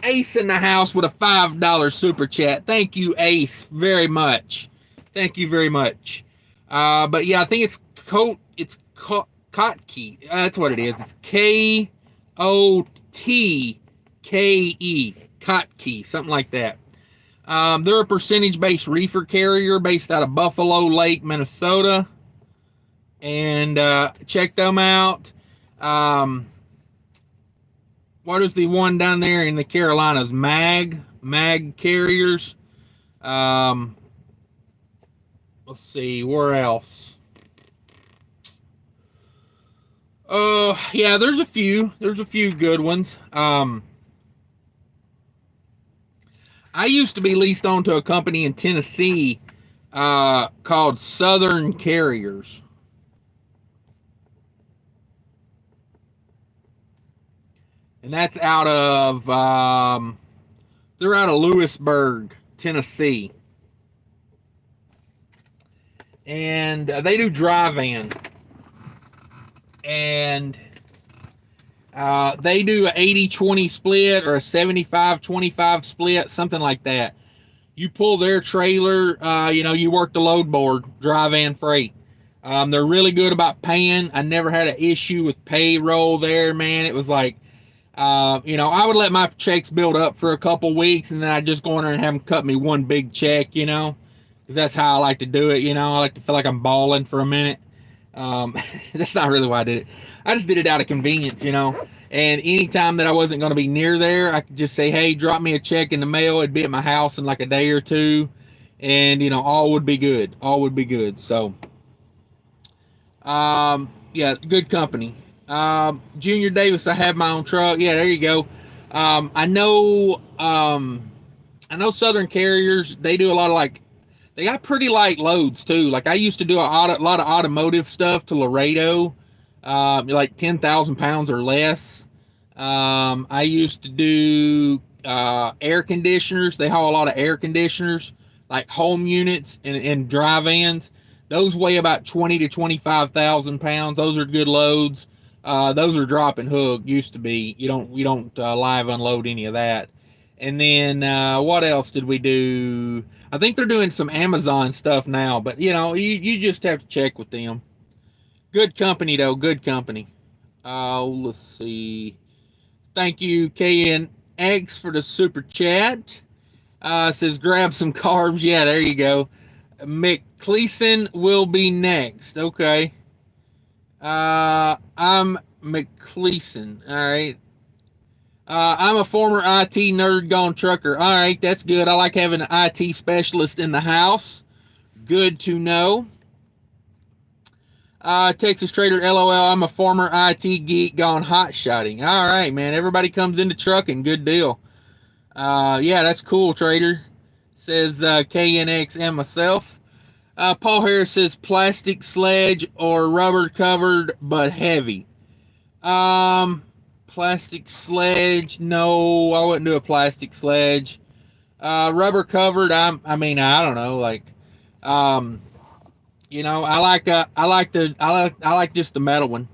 Ace in the house with a $5 super chat. Thank you, Ace, very much. Thank you very much. But yeah, I think it's Kottke. That's what it is. It's Kotke. Kottke, something like that. They're a percentage-based reefer carrier based out of Buffalo Lake, Minnesota. And check them out. What is the one down there in the Carolinas? Mag carriers. Let's see, where else? Yeah, there's a few good ones. I used to be leased on to a company in Tennessee called Southern Carriers. And that's out of they're out of Lewisburg, Tennessee. And they do dry van. And they do an 80-20 split or a 75-25 split, something like that. You pull their trailer, you work the load board, dry van freight. They're really good about paying. I never had an issue with payroll there, man. It was like, You know, I would let my checks build up for a couple weeks, and then I just go in there and have them cut me one big check, you know, because that's how I like to do it. You know, I like to feel like I'm balling for a minute. Um, that's not really why I did it. I just did it out of convenience, you know. And anytime that I wasn't going to be near there, I could just say, "Hey, drop me a check in the mail." It'd be at my house in like a day or two, and you know, all would be good. All would be good. So, yeah, good company. Junior Davis, I have my own truck. Yeah, there you go. I know. I know Southern Carriers. They do a lot of like. They got pretty light loads too. Like I used to do a lot of automotive stuff to Laredo, like 10,000 pounds or less. I used to do air conditioners. They haul a lot of air conditioners, like home units and dry vans. Those weigh about 20 to 25,000 pounds. Those are good loads. Those are drop and hook. Used to be. You don't live unload any of that. And then what else did we do? I think they're doing some Amazon stuff now, but you know, you just have to check with them. Good company though, good company. Let's see. Thank you, KNX, for the super chat. Says grab some carbs. Yeah, there you go. McCleason will be next. Okay. I'm McCleason. All right. I'm a former IT nerd gone trucker. All right, that's good. I like having an IT specialist in the house. Good to know. Texas Trader LOL. I'm a former IT geek gone hot shotting. All right, man. Everybody comes into trucking. Good deal. Yeah, that's cool, Trader. Says KNX and myself. Paul Harris says plastic sledge or rubber covered but heavy. Plastic sledge. No, I wouldn't do a plastic sledge. Rubber covered. I mean, I don't know. Like, you know, I like just the metal one.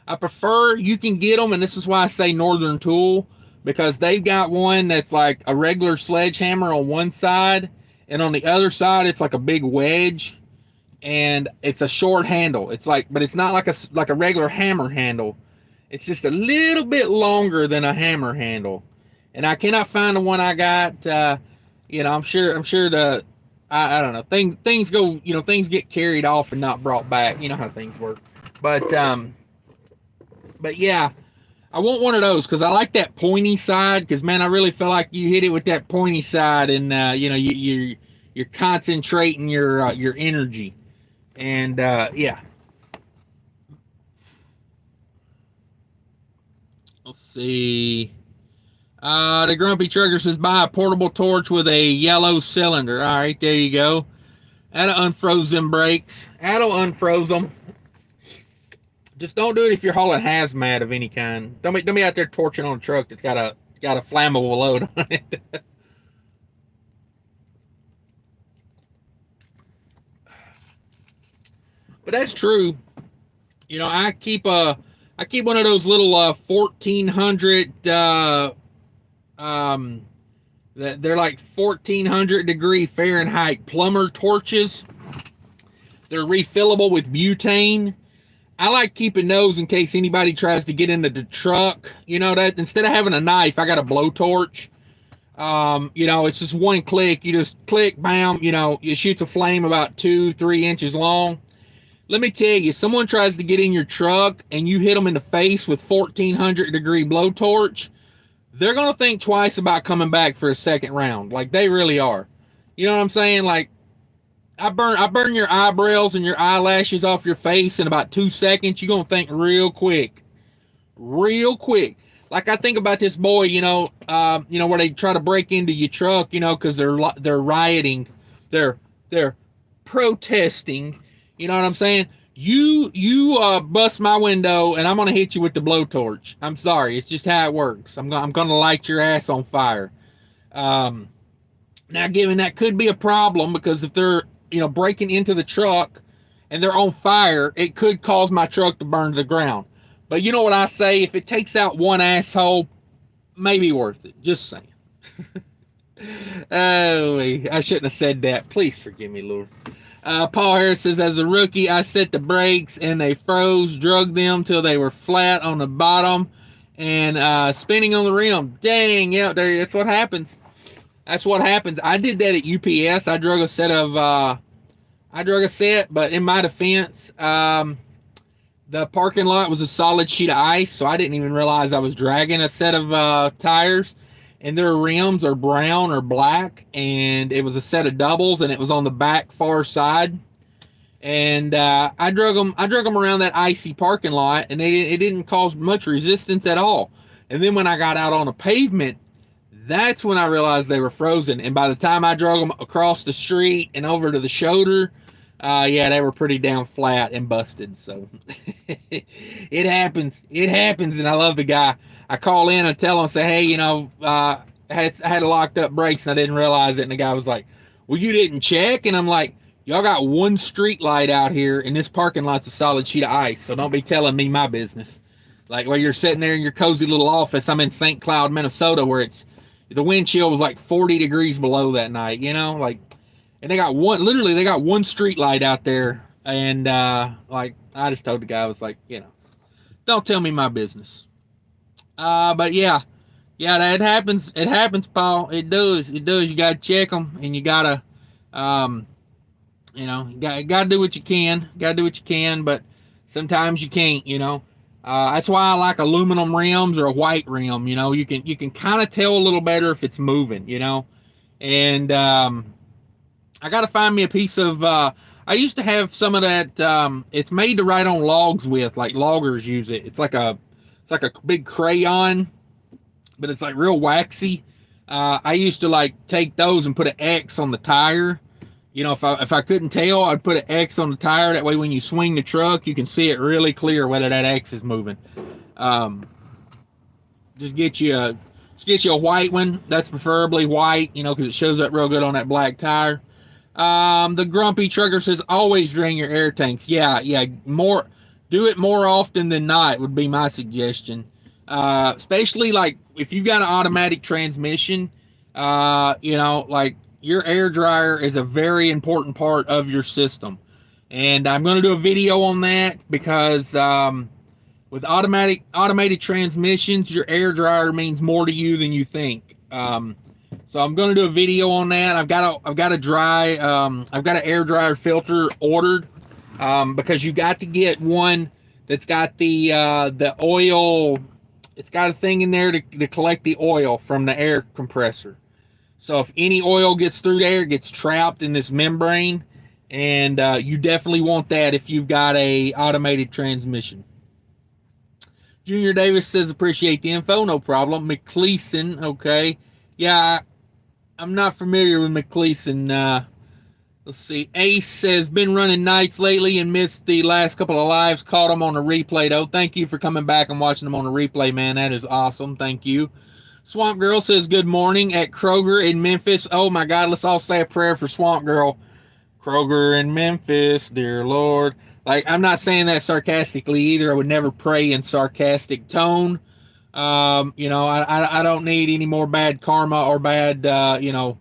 I prefer, you can get them, and this is why I say Northern Tool, because they've got one that's like a regular sledgehammer on one side, and on the other side it's like a big wedge, and it's a short handle. It's like, but it's not like a regular hammer handle. It's just a little bit longer than a hammer handle, and I cannot find the one I got. You know, I'm sure the I don't know, things go, you know, things get carried off and not brought back. You know how things work, but yeah, I want one of those because I like that pointy side. Because man, I really feel like you hit it with that pointy side, and you know, you're concentrating your energy, and yeah. Let's see. The Grumpy Trucker says buy a portable torch with a yellow cylinder. All right, there you go. That'll unfroze them brakes. That'll unfroze them. Just don't do it if you're hauling hazmat of any kind. Don't be out there torching on a truck that's got a flammable load on it. But that's true. You know, I keep one of those little 1400 they're like 1400 degree Fahrenheit plumber torches. They're refillable with butane. I like keeping those in case anybody tries to get into the truck. You know, that instead of having a knife, I got a blowtorch. You know, it's just one click. You just click, bam, you know, it shoots a flame about 2-3 inches long. Let me tell you, someone tries to get in your truck and you hit them in the face with 1400 degree blowtorch, they're going to think twice about coming back for a second round. Like, they really are. You know what I'm saying? Like, I burn your eyebrows and your eyelashes off your face in about 2 seconds. You're going to think real quick. Real quick. Like, I think about this boy, you know, where they try to break into your truck, you know, because they're rioting. They're protesting. You know what I'm saying? You bust my window and I'm going to hit you with the blowtorch. I'm sorry. It's just how it works. I'm going to light your ass on fire. Now, given that could be a problem because if they're, you know, breaking into the truck and they're on fire, it could cause my truck to burn to the ground. But you know what I say? If it takes out one asshole, maybe worth it. Just saying. Oh, I shouldn't have said that. Please forgive me, Lord. Paul Harris says, as a rookie, I set the brakes and they froze, drug them till they were flat on the bottom, and spinning on the rim. Dang, yeah, that's what happens. That's what happens. I did that at UPS. I drug a set, but in my defense, the parking lot was a solid sheet of ice, so I didn't even realize I was dragging a set of tires, and their rims are brown or black, and it was a set of doubles, and it was on the back far side. And I drug them around that icy parking lot, and it didn't cause much resistance at all. And then when I got out on the pavement, that's when I realized they were frozen. And by the time I drug them across the street and over to the shoulder, yeah, they were pretty down flat and busted. So it happens. It happens, and I love the guy. I call in and tell him, say, hey, you know, I had locked up brakes and I didn't realize it. And the guy was like, well, you didn't check? And I'm like, y'all got one street light out here, and this parking lot's a solid sheet of ice, so don't be telling me my business. Like, while you're sitting there in your cozy little office, I'm in St. Cloud, Minnesota, where the wind chill was like 40 degrees below that night, you know? Like, and they got one street light out there, and, like, I just told the guy, I was like, you know, don't tell me my business. But yeah, that happens. It happens, Paul. It does. You gotta check them, and you gotta, you know, you gotta do what you can. But sometimes you can't, you know. That's why I like aluminum rims or a white rim. You know, you can kind of tell a little better if it's moving, you know. And I gotta find me a piece of. I used to have some of that. It's made to write on logs with, like loggers use it. It's like a big crayon, but it's like real waxy. I used to like take those and put an X on the tire. You know, if I couldn't tell, I'd put an X on the tire. That way, when you swing the truck, you can see it really clear whether that X is moving. Just get you a white one. That's preferably white, you know, because it shows up real good on that black tire. The Grumpy Trucker says, always drain your air tanks. Yeah, do it more often than not would be my suggestion. Especially like if you've got an automatic transmission, you know, like, your air dryer is a very important part of your system. And I'm going to do a video on that because with automated transmissions, your air dryer means more to you than you think. So I'm going to do a video on that. I've got an air dryer filter ordered because you got to get one that's got the oil. It's got a thing in there to collect the oil from the air compressor. So if any oil gets through there, it gets trapped in this membrane, and you definitely want that if you've got a automated transmission. Junior Davis says, appreciate the info, no problem. McCleason, okay. Yeah, I'm not familiar with McCleason. Let's see. Ace says, been running nights lately and missed the last couple of lives. Caught them on the replay, though. Thank you for coming back and watching them on the replay, man. That is awesome. Thank you. Swamp Girl says, good morning at Kroger in Memphis. Oh, my God. Let's all say a prayer for Swamp Girl. Kroger in Memphis, dear Lord. Like, I'm not saying that sarcastically either. I would never pray in sarcastic tone. You know, I don't need any more bad karma or bad, you know,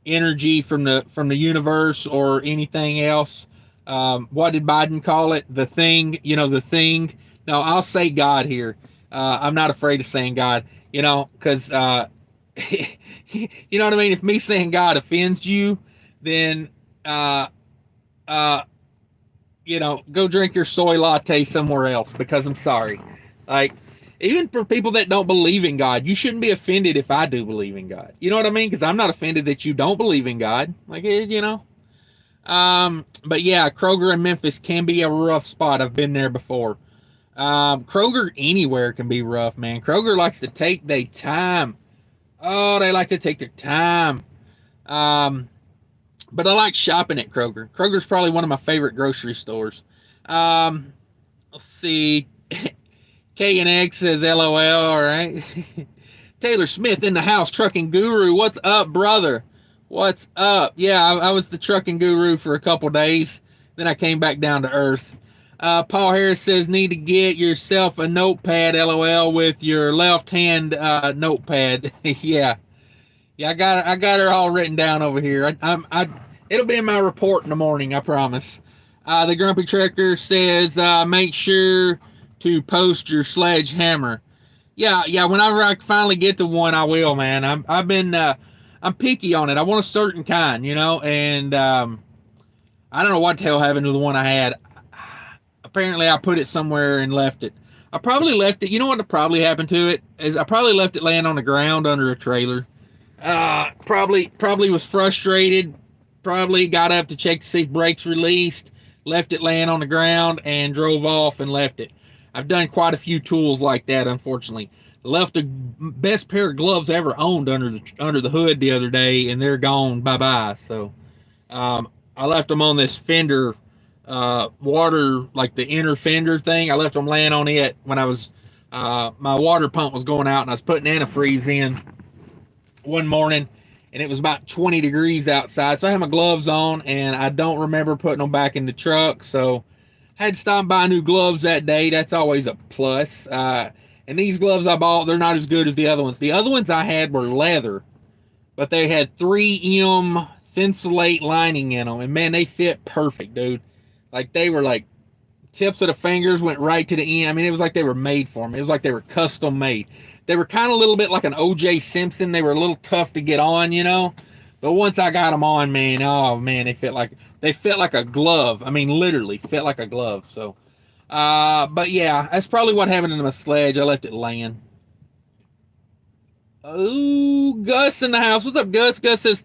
energy from the universe or anything else. What did Biden call it? The thing, you know, the thing. No, I'll say God here. I'm not afraid of saying God. You know, because, you know what I mean? If me saying God offends you, then, you know, go drink your soy latte somewhere else, because I'm sorry. Like, even for people that don't believe in God, you shouldn't be offended if I do believe in God. You know what I mean? Because I'm not offended that you don't believe in God. Like, you know. But yeah, Kroger in Memphis can be a rough spot. I've been there before. Kroger anywhere can be rough, man. Kroger likes to take their time. Oh, they like to take their time. But I like shopping at Kroger. Kroger's probably one of my favorite grocery stores. Let's see. K&Eggs says LOL, all right. Taylor Smith in the house, trucking guru. What's up, brother? What's up? Yeah, I was the trucking guru for a couple days. Then I came back down to earth. Paul Harris says, need to get yourself a notepad, LOL, with your left hand notepad. Yeah. Yeah, I got her all written down over here. It'll be in my report in the morning, I promise. The Grumpy Trucker says, make sure to post your sledgehammer. Yeah. Whenever I finally get to one, I will, man. I'm picky on it. I want a certain kind, and I don't know what the hell happened to the one I had. Apparently, I put it somewhere and left it. I probably left it. You know what probably happened to it is I probably left it laying on the ground under a trailer. Probably was frustrated. Probably got up to check to see if brakes released. Left it laying on the ground and drove off and left it. I've done quite a few tools like that, unfortunately. Left the best pair of gloves I ever owned under the hood the other day, and they're gone. Bye bye. So I left them on this fender, water, like the inner fender thing. I left them laying on it when I was my water pump was going out, and I was putting antifreeze in one morning, and it was about 20 degrees outside. So I had my gloves on, and I don't remember putting them back in the truck. So I had to stop and buy new gloves that day. That's always a plus. And these gloves I bought, they're not as good as the other ones. The other ones I had were leather, but they had 3M Thinsulate lining in them, and man, they fit perfect, dude. Like they were like tips of the fingers went right to the end. I mean, it was like they were made for me. It was like they were custom made. They were kind of a little bit like an O.J. Simpson. They were a little tough to get on, But once I got them on, man, oh man, they fit like a glove. I mean, literally fit like a glove. So, but yeah, that's probably what happened to my sledge. I left it laying. Oh, Gus in the house. What's up, Gus? Gus says,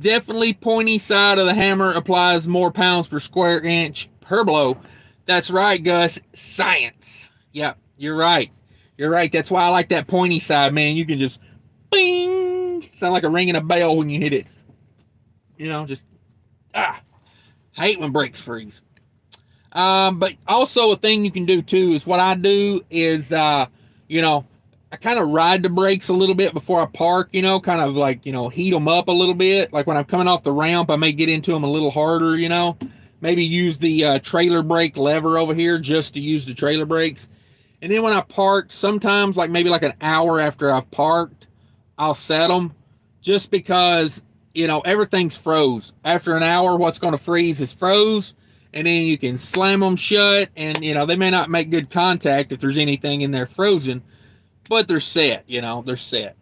definitely pointy side of the hammer applies more pounds per square inch per blow. That's right, Gus. Science. Yeah, you're right. You're right. That's why I like that pointy side, man. You can just bing. Sound like a ringing a bell when you hit it. Just hate when brakes freeze. But also a thing you can do too is what I do is I kind of ride the brakes a little bit before I park, kind of like, heat them up a little bit. Like when I'm coming off the ramp, I may get into them a little harder, maybe use the trailer brake lever over here just to use the trailer brakes. And then when I park, sometimes maybe an hour after I've parked, I'll set them just because, everything's froze. After an hour, what's going to freeze is froze. And then you can slam them shut and, they may not make good contact if there's anything in there frozen, but they're set, they're set.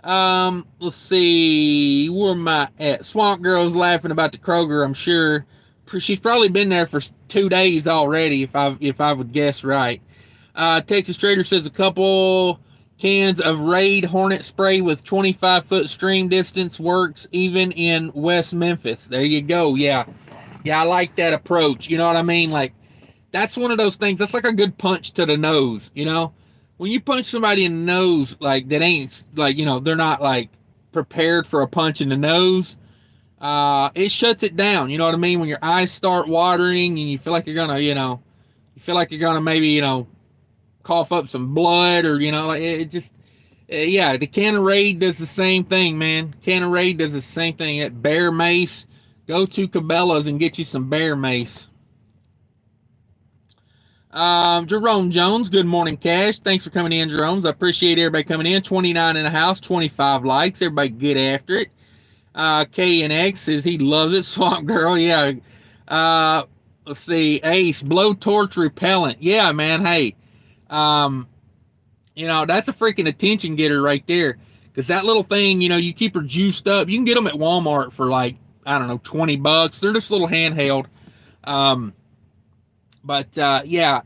Let's see, where am I at? Swamp Girl's laughing about the Kroger, I'm sure. She's probably been there for 2 days already, if I would guess right. Texas Trader says a couple cans of Raid Hornet spray with 25-foot stream distance works even in West Memphis. There you go. Yeah, I like that approach. You know what I mean? Like, that's one of those things. That's like a good punch to the nose, When you punch somebody in the nose, like, that ain't, like, they're not, like, prepared for a punch in the nose, it shuts it down. You know what I mean? When your eyes start watering and you feel like you're gonna maybe, cough up some blood or, like, it just, yeah, the can of Raid does the same thing, man. Can of Raid does the same thing. That bear mace, go to Cabela's and get you some bear mace. Jerome Jones, good morning, Cash. Thanks for coming in, Jerome. I appreciate everybody coming in. 29 in the house, 25 likes. Everybody get after it. K&X says he loves it. Swamp Girl, yeah. Let's see. Ace, blowtorch repellent. Yeah, man, hey. That's a freaking attention getter right there. Because that little thing, you keep her juiced up. You can get them at Walmart for like, I don't know, $20. They're just a little handheld. Yeah,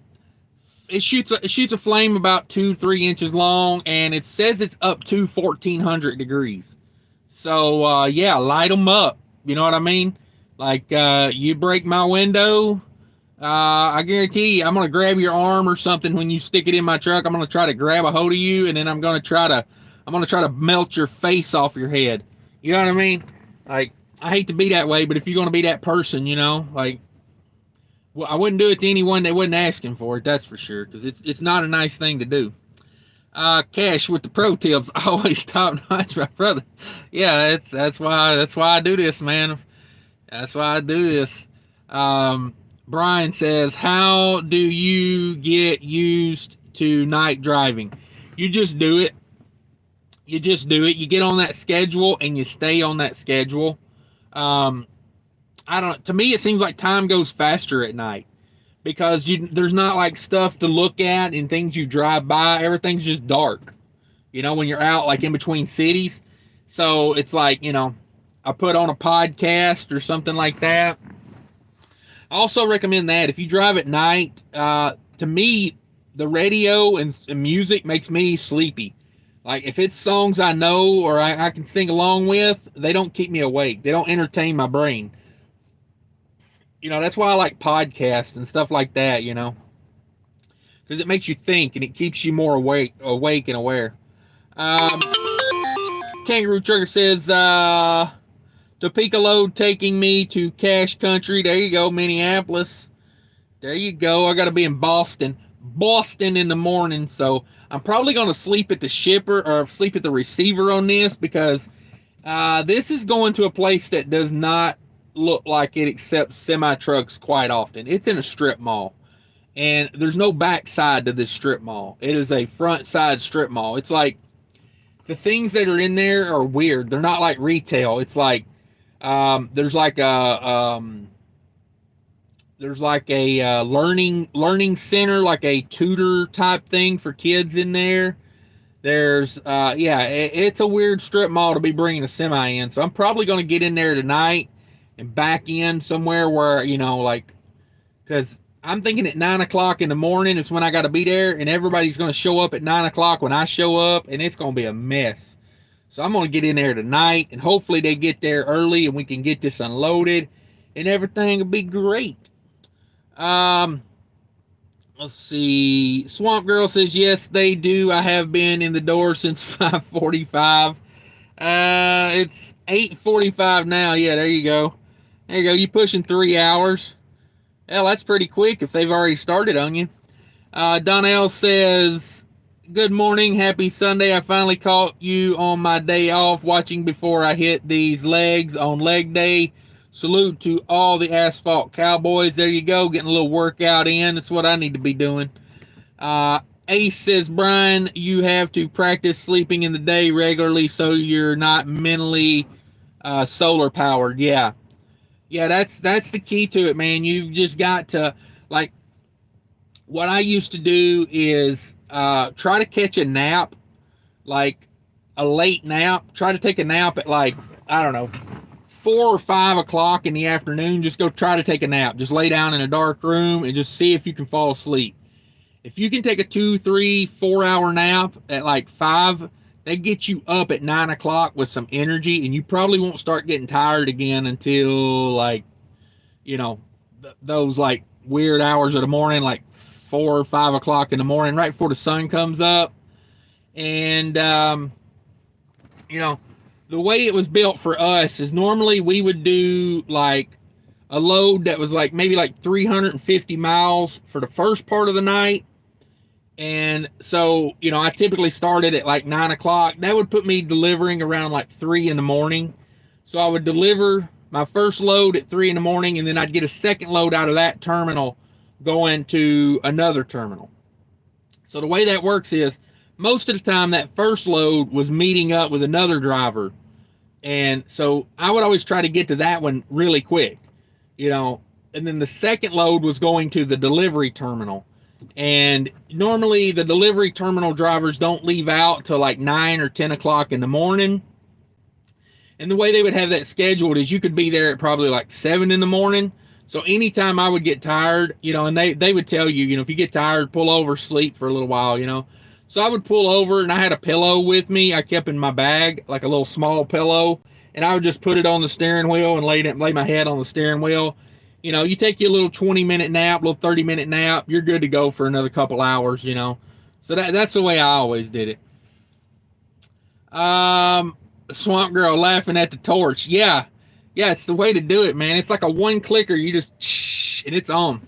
it shoots a flame about 2-3 inches long, and it says it's up to 1400 degrees. So yeah, light them up. You know what I mean? Like, you break my window, I guarantee you, I'm gonna grab your arm or something when you stick it in my truck. I'm gonna try to grab a hold of you, and then I'm gonna try to melt your face off your head. You know what I mean? Like, I hate to be that way, but if you're gonna be that person, like. Well, I wouldn't do it to anyone that wasn't asking for it, that's for sure, because it's not a nice thing to do. Cash with the pro tips, always top notch, my brother. Yeah, that's why I do this, man. That's why I do this. Brian says, how do you get used to night driving? You just do it. You get on that schedule and you stay on that schedule. To me, it seems like time goes faster at night. because there's not like stuff to look at and things you drive by. Everything's just dark, when you're out like in between cities. So it's like, I put on a podcast or something like that. I also recommend that if you drive at night. To me, the radio and music makes me sleepy. Like if it's songs I know or I can sing along with, they don't keep me awake. They don't entertain my brain. That's why I like podcasts and stuff like that, because it makes you think and it keeps you more awake and aware. Kangaroo Trucker says, Topeka load taking me to Cash Country. There you go, Minneapolis. There you go. I got to be in Boston in the morning, so I'm probably going to sleep at the shipper or sleep at the receiver on this, because this is going to a place that does not look like it accepts semi-trucks quite often. It's in a strip mall, and there's no backside to this strip mall. It is a front side strip mall. It's like the things that are in there are weird. They're not like retail. It's like there's like a learning center, like a tutor type thing for kids in there. There's it's a weird strip mall to be bringing a semi in. So I'm probably going to get in there tonight and back in somewhere where, because I'm thinking at 9 o'clock in the morning is when I got to be there, and everybody's going to show up at 9 o'clock when I show up, and it's going to be a mess. So I'm going to get in there tonight, and hopefully they get there early and we can get this unloaded and everything will be great. Let's see. Swamp Girl says, yes, they do. I have been in the door since 5:45. It's 8:45 now. Yeah, there you go. There you go. You pushing 3 hours. Hell, that's pretty quick if they've already started on you. Donnell says, good morning. Happy Sunday. I finally caught you on my day off watching before I hit these legs on leg day. Salute to all the asphalt cowboys. There you go. Getting a little workout in. That's what I need to be doing. Ace says, Brian, you have to practice sleeping in the day regularly so you're not mentally solar powered. Yeah. Yeah, that's the key to it, man. You've just got to, like, what I used to do is try to catch a nap, like a late nap. Try to take a nap at, like, I don't know, 4 or 5 o'clock in the afternoon. Just go try to take a nap. Just lay down in a dark room and just see if you can fall asleep. If you can take a 2, 3, 4 hour nap at like 5, they get you up at 9 o'clock with some energy, and you probably won't start getting tired again until, like, those like weird hours of the morning, like 4 or 5 o'clock in the morning, right before the sun comes up. And the way it was built for us is normally we would do like a load that was like maybe like 350 miles for the first part of the night. And so, I typically started at like 9 o'clock. That would put me delivering around like 3 in the morning. So I would deliver my first load at 3 in the morning, and then I'd get a second load out of that terminal going to another terminal. So the way that works is most of the time that first load was meeting up with another driver. And so I would always try to get to that one really quick, and then the second load was going to the delivery terminal. And normally the delivery terminal drivers don't leave out till like 9 or 10 o'clock in the morning. And the way they would have that scheduled is you could be there at probably like 7 in the morning. So anytime I would get tired, and they would tell you, if you get tired, pull over, sleep for a little while, So I would pull over, and I had a pillow with me. I kept in my bag, like a little small pillow. And I would just put it on the steering wheel and lay my head on the steering wheel. You take you a little 20-minute nap, little 30-minute nap, you're good to go for another couple hours, So that's the way I always did it. Swamp Girl laughing at the torch. Yeah, it's the way to do it, man. It's like a one clicker. You just shh, and it's on.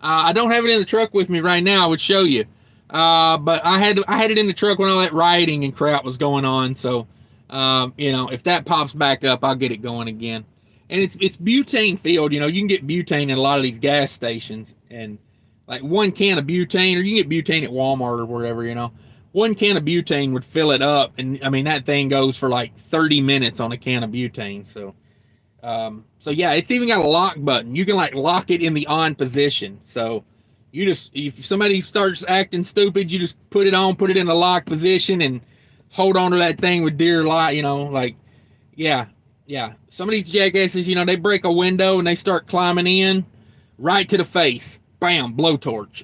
I don't have it in the truck with me right now. I would show you. But I had it in the truck when all that rioting and crap was going on. So, if that pops back up, I'll get it going again. And it's butane filled. You can get butane in a lot of these gas stations, and like one can of butane, or you can get butane at Walmart or wherever. One can of butane would fill it up, and I mean that thing goes for like 30 minutes on a can of butane. So So yeah, it's even got a lock button. You can like lock it in the on position. So you just, if somebody starts acting stupid, you just put it on, put it in the lock position, and hold on to that thing with dear life. You know, like yeah, yeah. Some of these jackasses, you know, they break a window and they start climbing in right to the face. Bam, blowtorch.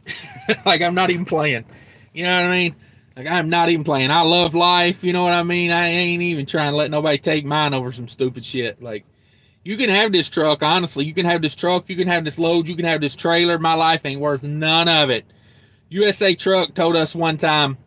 Like I'm not even playing. You know what I mean? Like I'm not even playing. I love life. You know what I mean? I ain't even trying to let nobody take mine over some stupid shit. Like you can have this truck, honestly. You can have this truck. You can have this load. You can have this trailer. My life ain't worth none of it. USA Truck told us one time,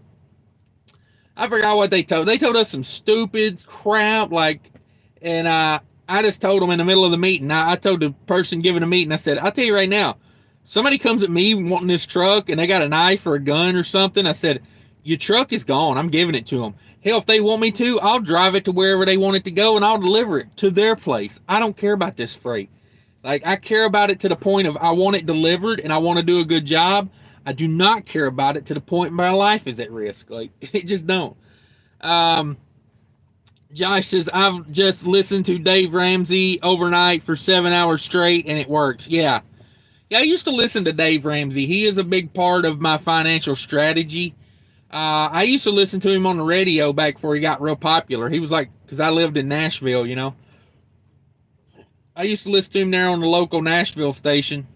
I forgot what they told. They told us some stupid crap, like, and I just told them in the middle of the meeting. I told the person giving the meeting, I said, I'll tell you right now, somebody comes at me wanting this truck and they got a knife or a gun or something. I said, your truck is gone. I'm giving it to them. Hell, if they want me to, I'll drive it to wherever they want it to go and I'll deliver it to their place. I don't care about this freight. Like, I care about it to the point of I want it delivered and I want to do a good job. I do not care about it to the point my life is at risk. Like, it just don't. Um, Josh says, I've just listened to Dave Ramsey overnight for 7 hours straight and it works. Yeah. Yeah, I used to listen to Dave Ramsey. He is a big part of my financial strategy. I used to listen to him on the radio back before he got real popular. He was like, because I lived in Nashville, you know. I used to listen to him there on the local Nashville station.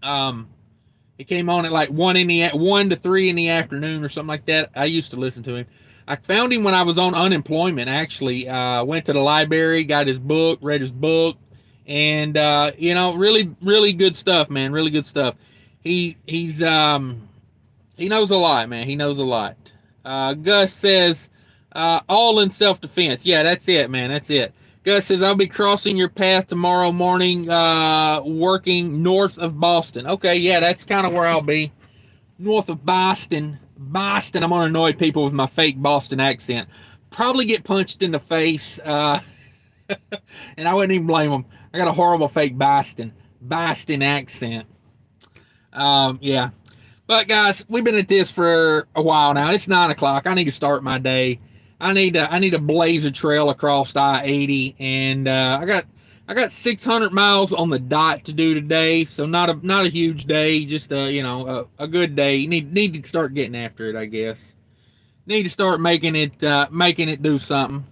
He came on at like 1 to 3 in the afternoon or something like that. I used to listen to him. I found him when I was on unemployment, actually. Went to the library, got his book, read his book, and you know, really, really good stuff, man. Really good stuff. He knows a lot, man. He knows a lot. Gus says, all in self-defense. Yeah, that's it, man. That's it. Gus says, I'll be crossing your path tomorrow morning, working north of Boston. Okay, yeah, that's kind of where I'll be. North of Boston. Boston, I'm going to annoy people with my fake Boston accent. Probably get punched in the face, and I wouldn't even blame them. I got a horrible fake Boston accent. Yeah. But guys, we've been at this for a while now. It's 9 o'clock. I need to start my day. I need to blaze a trail across I-80, and I got 600 miles on the dot to do today. So not a huge day, just a good day. You need to start getting after it, I guess. Need to start making it do something.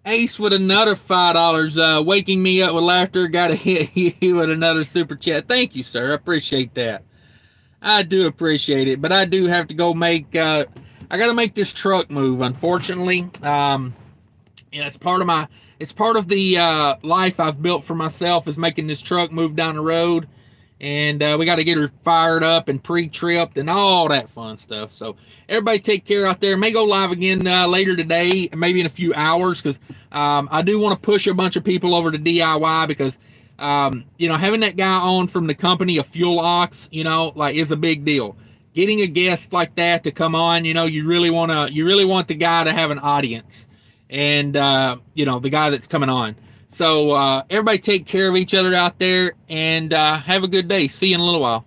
Ace with another $5, waking me up with laughter. Got to hit you with another super chat. Thank you, sir. I appreciate that. I do appreciate it, but I do have to go make. I got to make this truck move. Unfortunately, it's part of the life I've built for myself is making this truck move down the road, and we got to get her fired up and pre-tripped and all that fun stuff. So everybody, take care out there. May go live again later today, maybe in a few hours, because I do want to push a bunch of people over to DIY because. Having that guy on from the company, a Fuel Ox, is a big deal. Getting a guest like that to come on, you really want the guy to have an audience, and the guy that's coming on. So everybody take care of each other out there, and have a good day. See you in a little while.